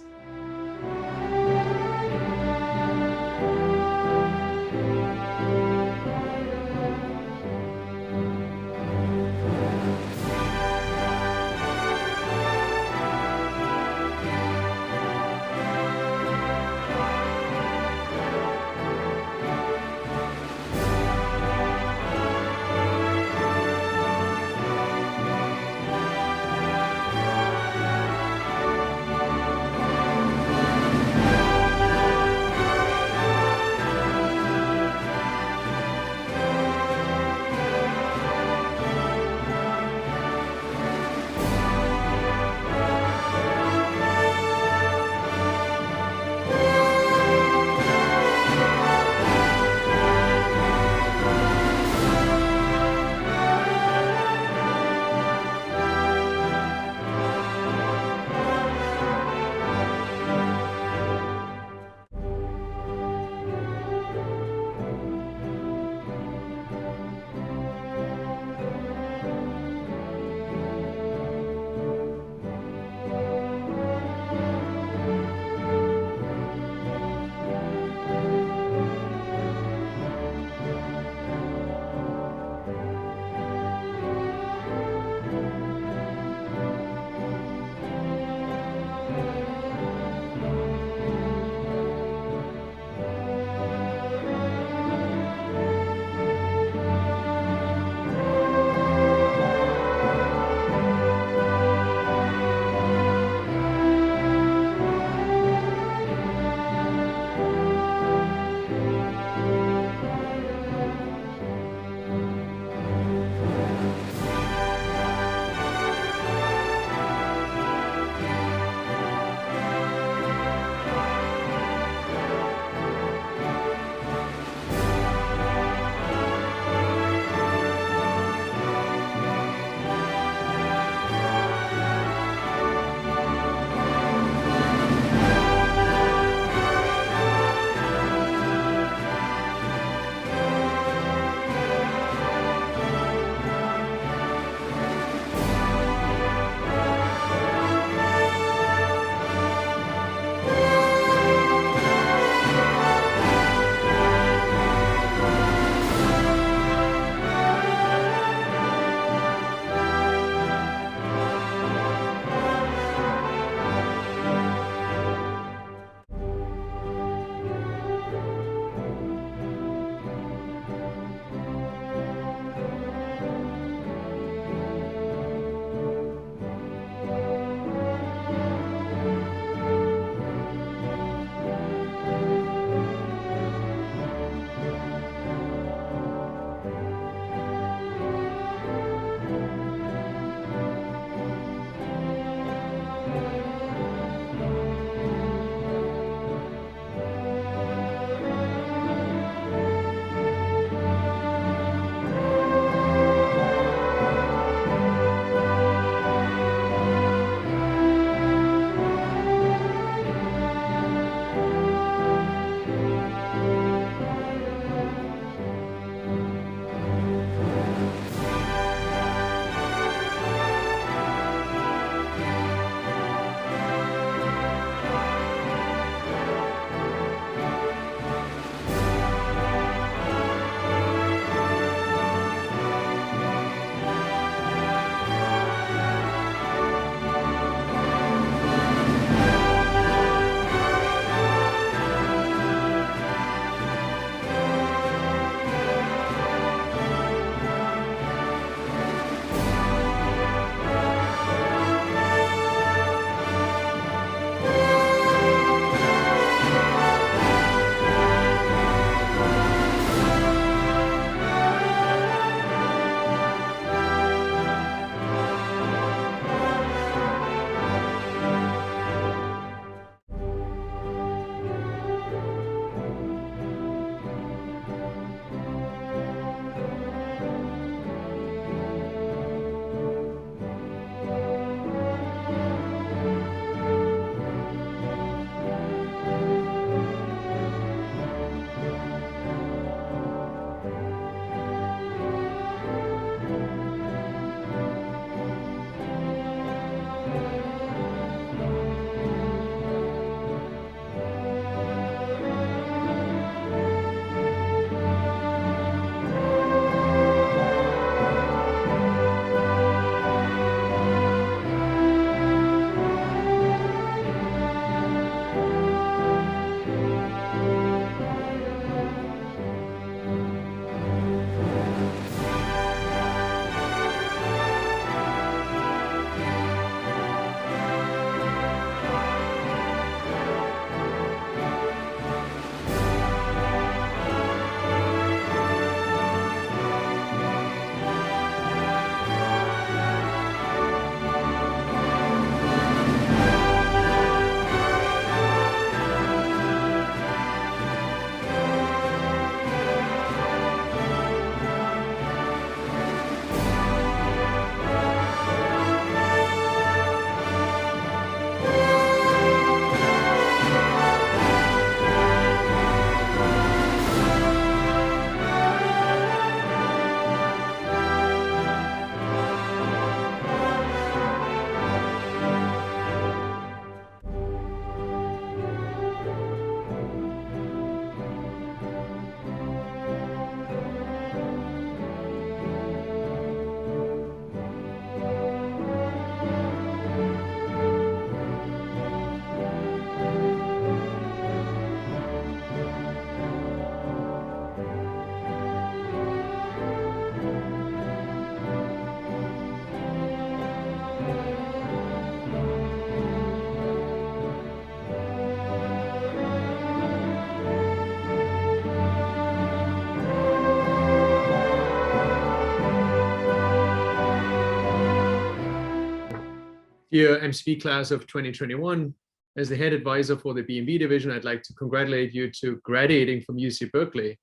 H: Dear MCB class of 2021, as the head advisor for the B&B division, I'd like to congratulate you to graduating from UC Berkeley.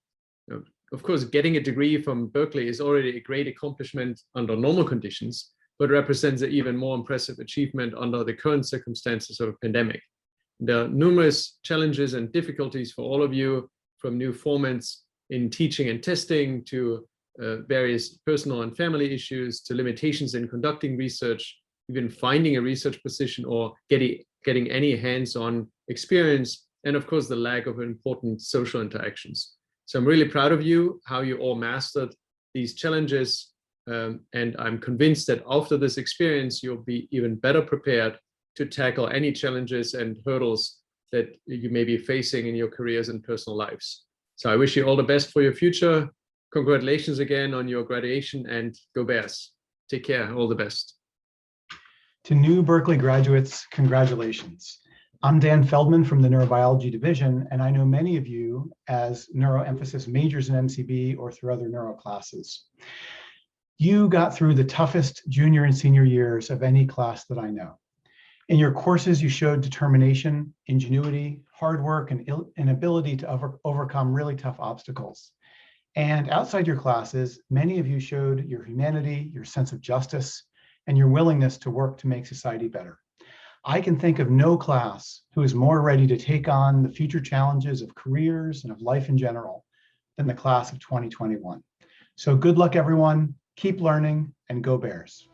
H: Of course, getting a degree from Berkeley is already a great accomplishment under normal conditions, but represents an even more impressive achievement under the current circumstances of a pandemic. There are numerous challenges and difficulties for all of you, from new formats in teaching and testing to various personal and family issues, to limitations in conducting research, even finding a research position or getting any hands-on experience, and of course the lack of important social interactions. So I'm really proud of you, how you all mastered these challenges, and I'm convinced that after this experience you'll be even better prepared to tackle any challenges and hurdles that you may be facing in your careers and personal lives. So I wish you all the best for your future. Congratulations again on your graduation, and go Bears. Take care, all the best.
I: To new Berkeley graduates, congratulations. I'm Dan Feldman from the Neurobiology Division, and I know many of you as neuroemphasis majors in MCB or through other neuro classes. You got through the toughest junior and senior years of any class that I know. In your courses, you showed determination, ingenuity, hard work, and an ability to overcome really tough obstacles. And outside your classes, many of you showed your humanity, your sense of justice, and your willingness to work to make society better. I can think of no class who is more ready to take on the future challenges of careers and of life in general than the class of 2021. So good luck, everyone. Keep learning, and go Bears.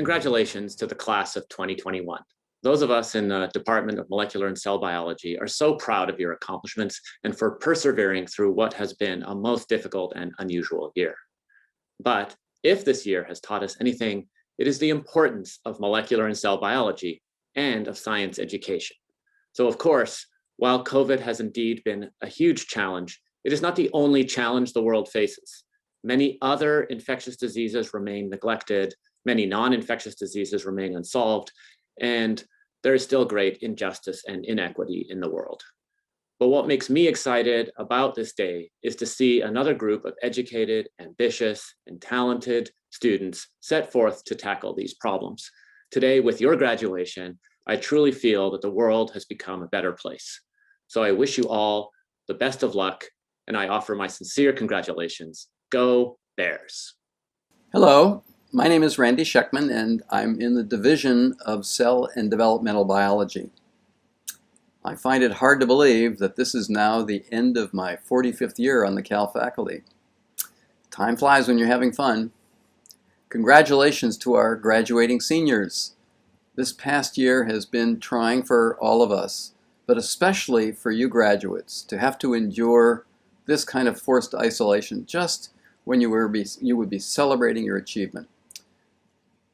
J: Congratulations to the class of 2021. Those of us in the Department of Molecular and Cell Biology are so proud of your accomplishments and for persevering through what has been a most difficult and unusual year. But if this year has taught us anything, it is the importance of molecular and cell biology and of science education. So of course, while COVID has indeed been a huge challenge, it is not the only challenge the world faces. Many other infectious diseases remain neglected, many non-infectious diseases remain unsolved, and there is still great injustice and inequity in the world. But what makes me excited about this day is to see another group of educated, ambitious, and talented students set forth to tackle these problems. Today, with your graduation, I truly feel that the world has become a better place. So I wish you all the best of luck, and I offer my sincere congratulations. Go Bears.
K: Hello, my name is Randy Scheckman, and I'm in the Division of Cell and Developmental Biology. I find it hard to believe that this is now the end of my 45th year on the Cal faculty. Time flies when you're having fun. Congratulations to our graduating seniors. This past year has been trying for all of us, but especially for you graduates, to have to endure this kind of forced isolation just when you would be celebrating your achievement.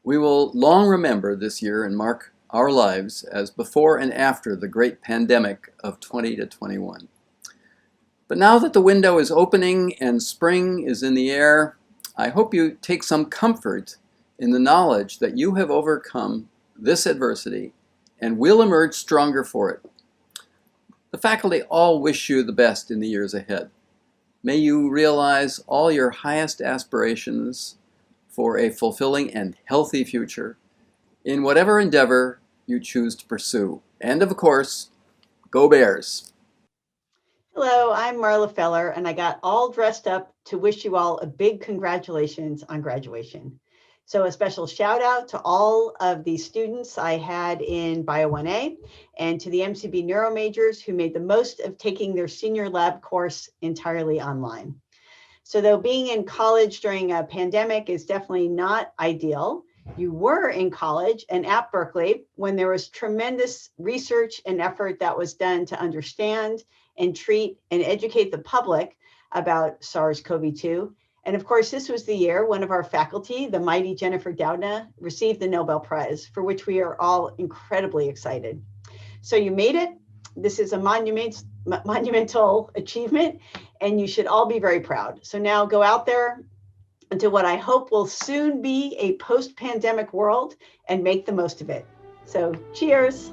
K: We will long remember this year and mark our lives as before and after the great pandemic of 2021. But now that the window is opening and spring is in the air, I hope you take some comfort in the knowledge that you have overcome this adversity and will emerge stronger for it. The faculty all wish you the best in the years ahead. May you realize all your highest aspirations for a fulfilling and healthy future in whatever endeavor you choose to pursue. And of course, go Bears!
L: Hello, I'm Marla Feller, and I got all dressed up to wish you all a big congratulations on graduation. So a special shout out to all of the students I had in Bio 1A and to the MCB Neuro majors who made the most of taking their senior lab course entirely online. So though being in college during a pandemic is definitely not ideal, you were in college and at Berkeley when there was tremendous research and effort that was done to understand and treat and educate the public about SARS-CoV-2. And of course, this was the year one of our faculty, the mighty Jennifer Doudna, received the Nobel Prize, for which we are all incredibly excited. So you made it. This is a monumental achievement, and you should all be very proud. So now go out there into what I hope will soon be a post-pandemic world and make the most of it. So cheers.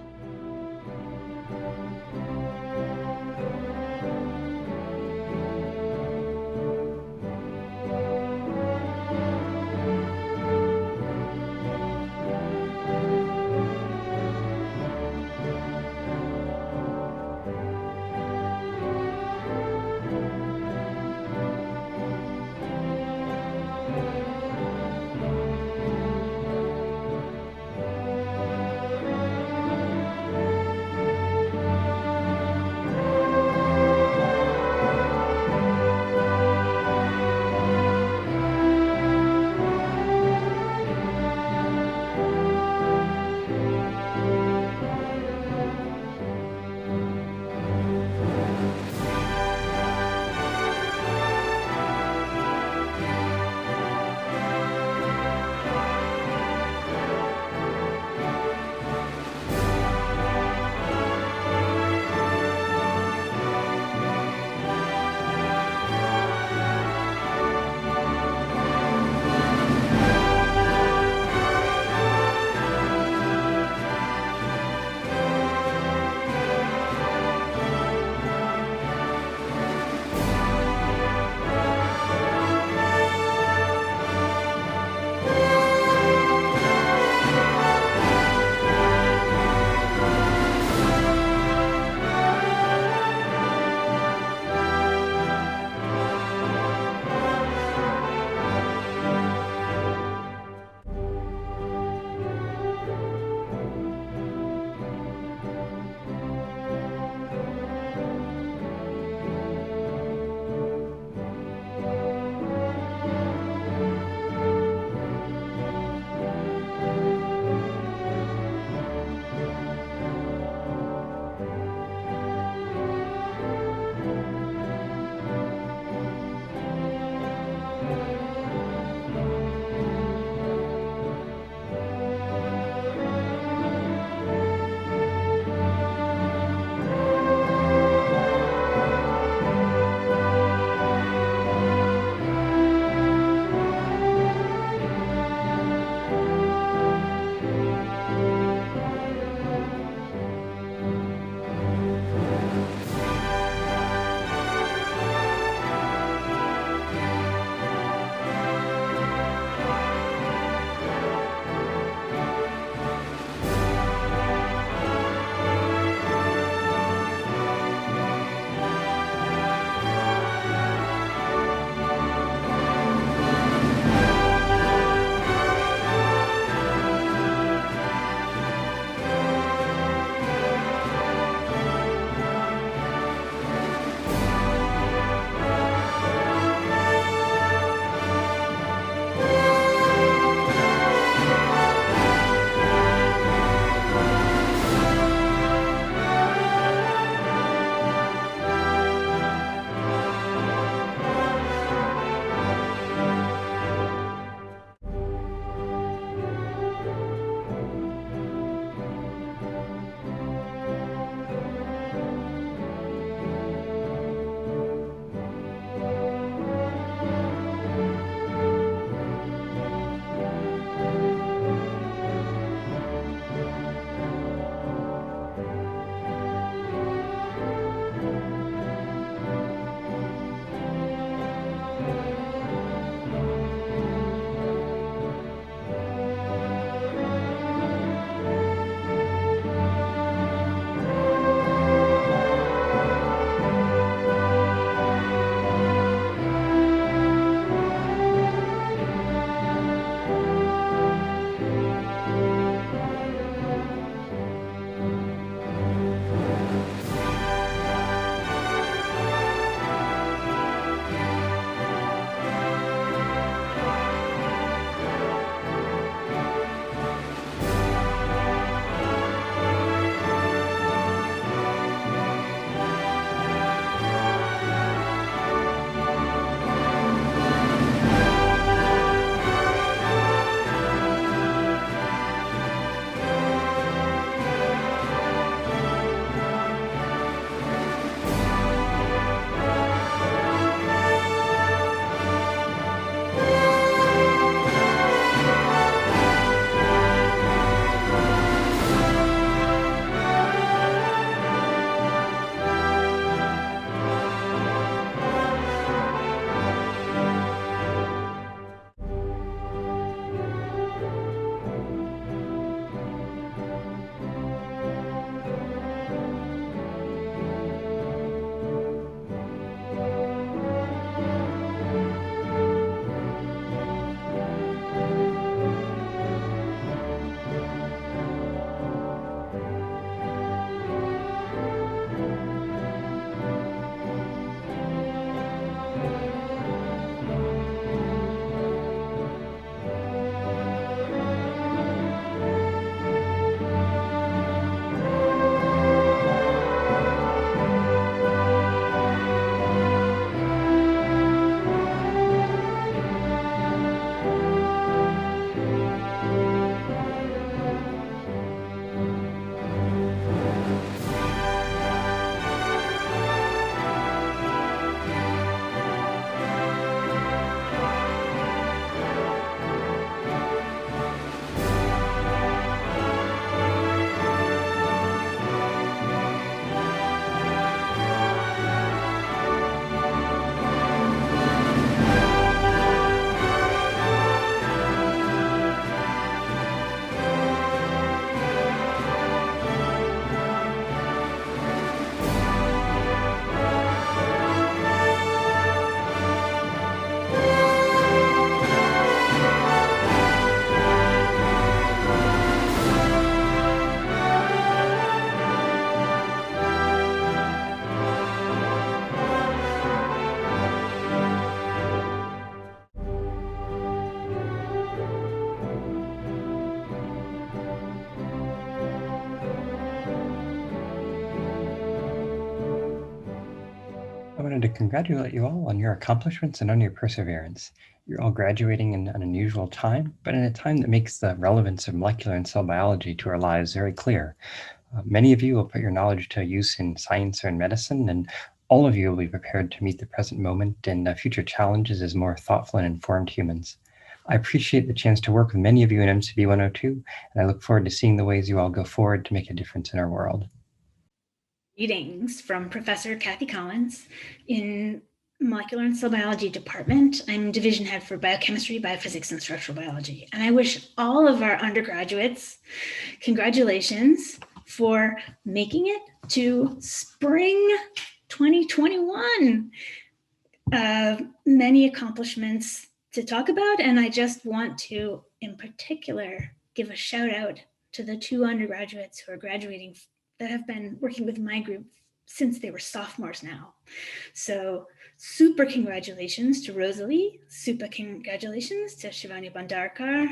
M: wanted to congratulate you all on your accomplishments and on your perseverance. You're all graduating in an unusual time, but in a time that makes the relevance of molecular and cell biology to our lives very clear. Many of you will put your knowledge to use in science or in medicine, and all of you will be prepared to meet the present moment and future challenges as more thoughtful and informed humans. I appreciate the chance to work with many of you in MCB 102, and I look forward to seeing the ways you all go forward to make a difference in our world.
N: Greetings from Professor Kathy Collins in Molecular and Cell Biology Department. I'm Division Head for Biochemistry, Biophysics, and Structural Biology. And I wish all of our undergraduates congratulations for making it to spring 2021. Many accomplishments to talk about, and I just want to, in particular, give a shout out to the 2 undergraduates who are graduating that have been working with my group since they were sophomores now. So super congratulations to Rosalie, super congratulations to Shivani Bandarkar.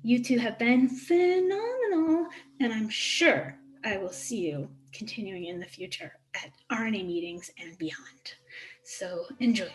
N: You two have been phenomenal, and I'm sure I will see you continuing in the future at RNA meetings and beyond. So enjoy.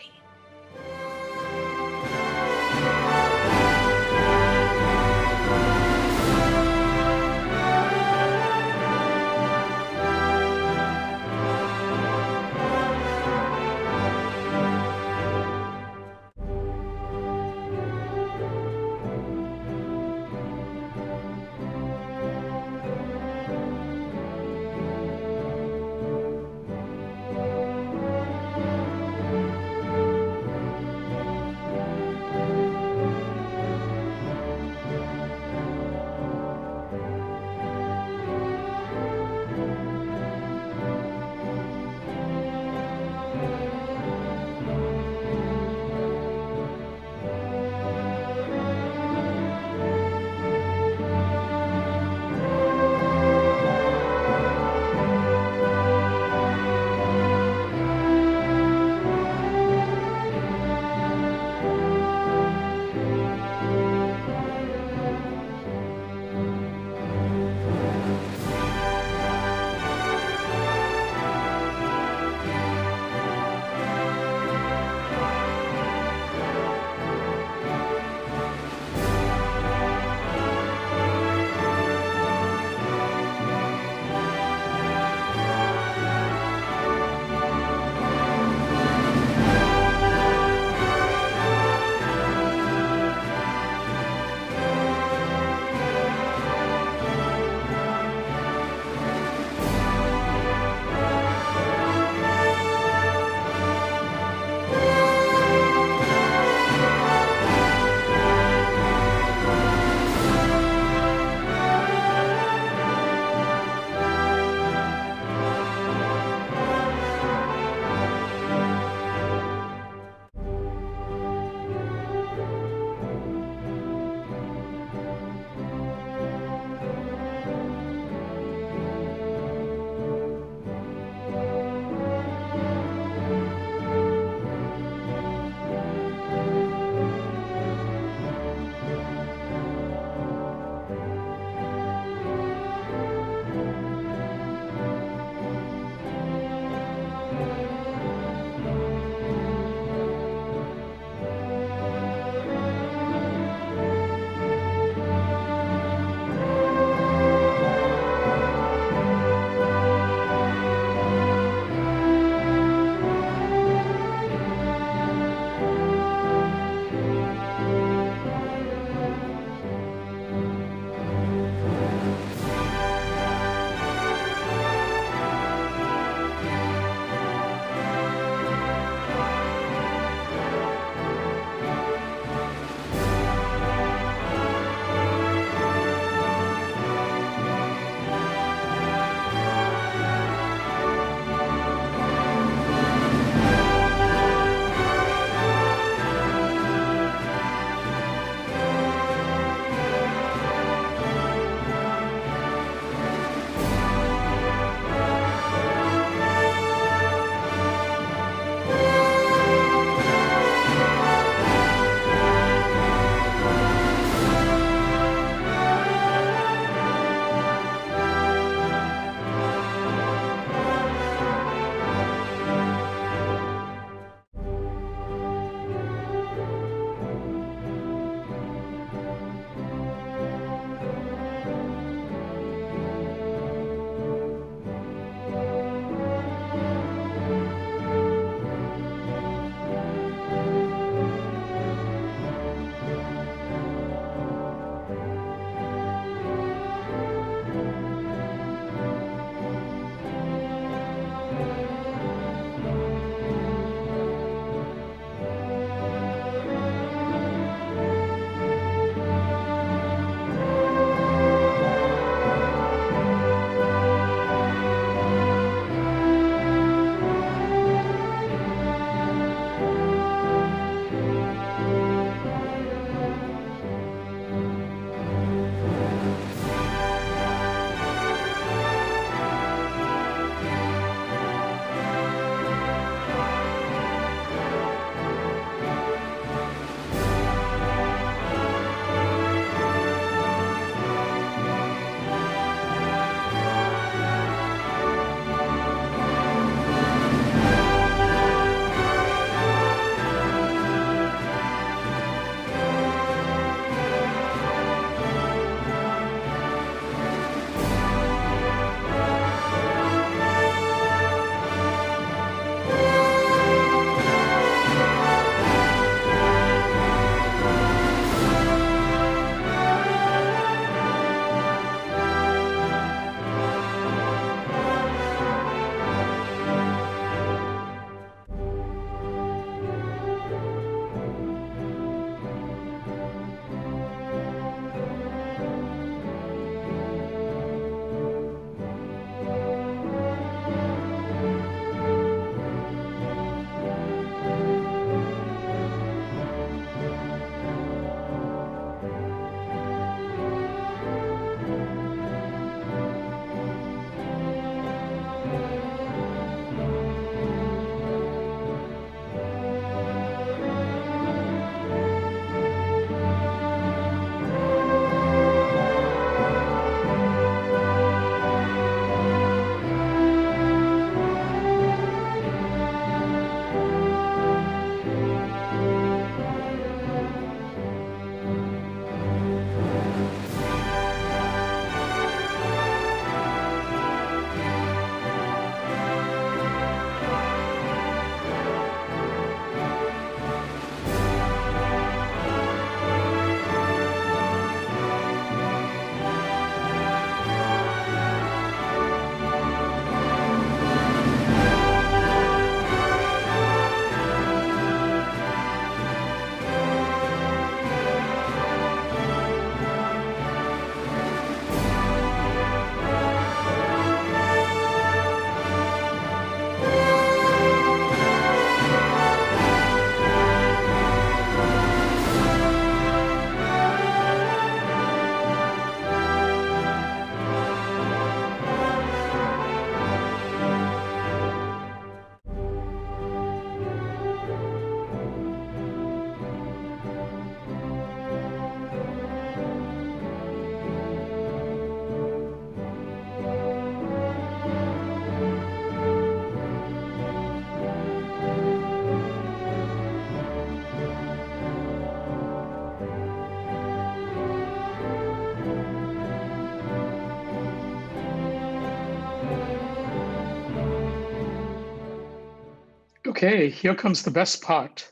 A: Okay, here comes the best part.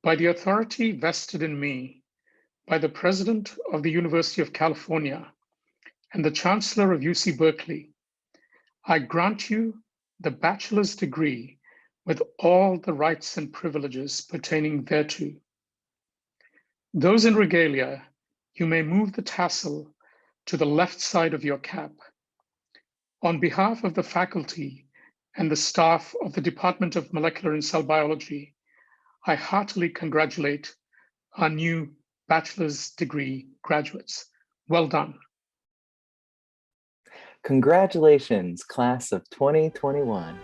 A: By the authority vested in me by the President of the University of California and the Chancellor of UC Berkeley, I grant you the bachelor's degree with all the rights and privileges pertaining thereto. Those in regalia, you may move the tassel to the left side of your cap. On behalf of the faculty and the staff of the Department of Molecular and Cell Biology, I heartily congratulate our new bachelor's degree graduates. Well done.
O: Congratulations, class of 2021.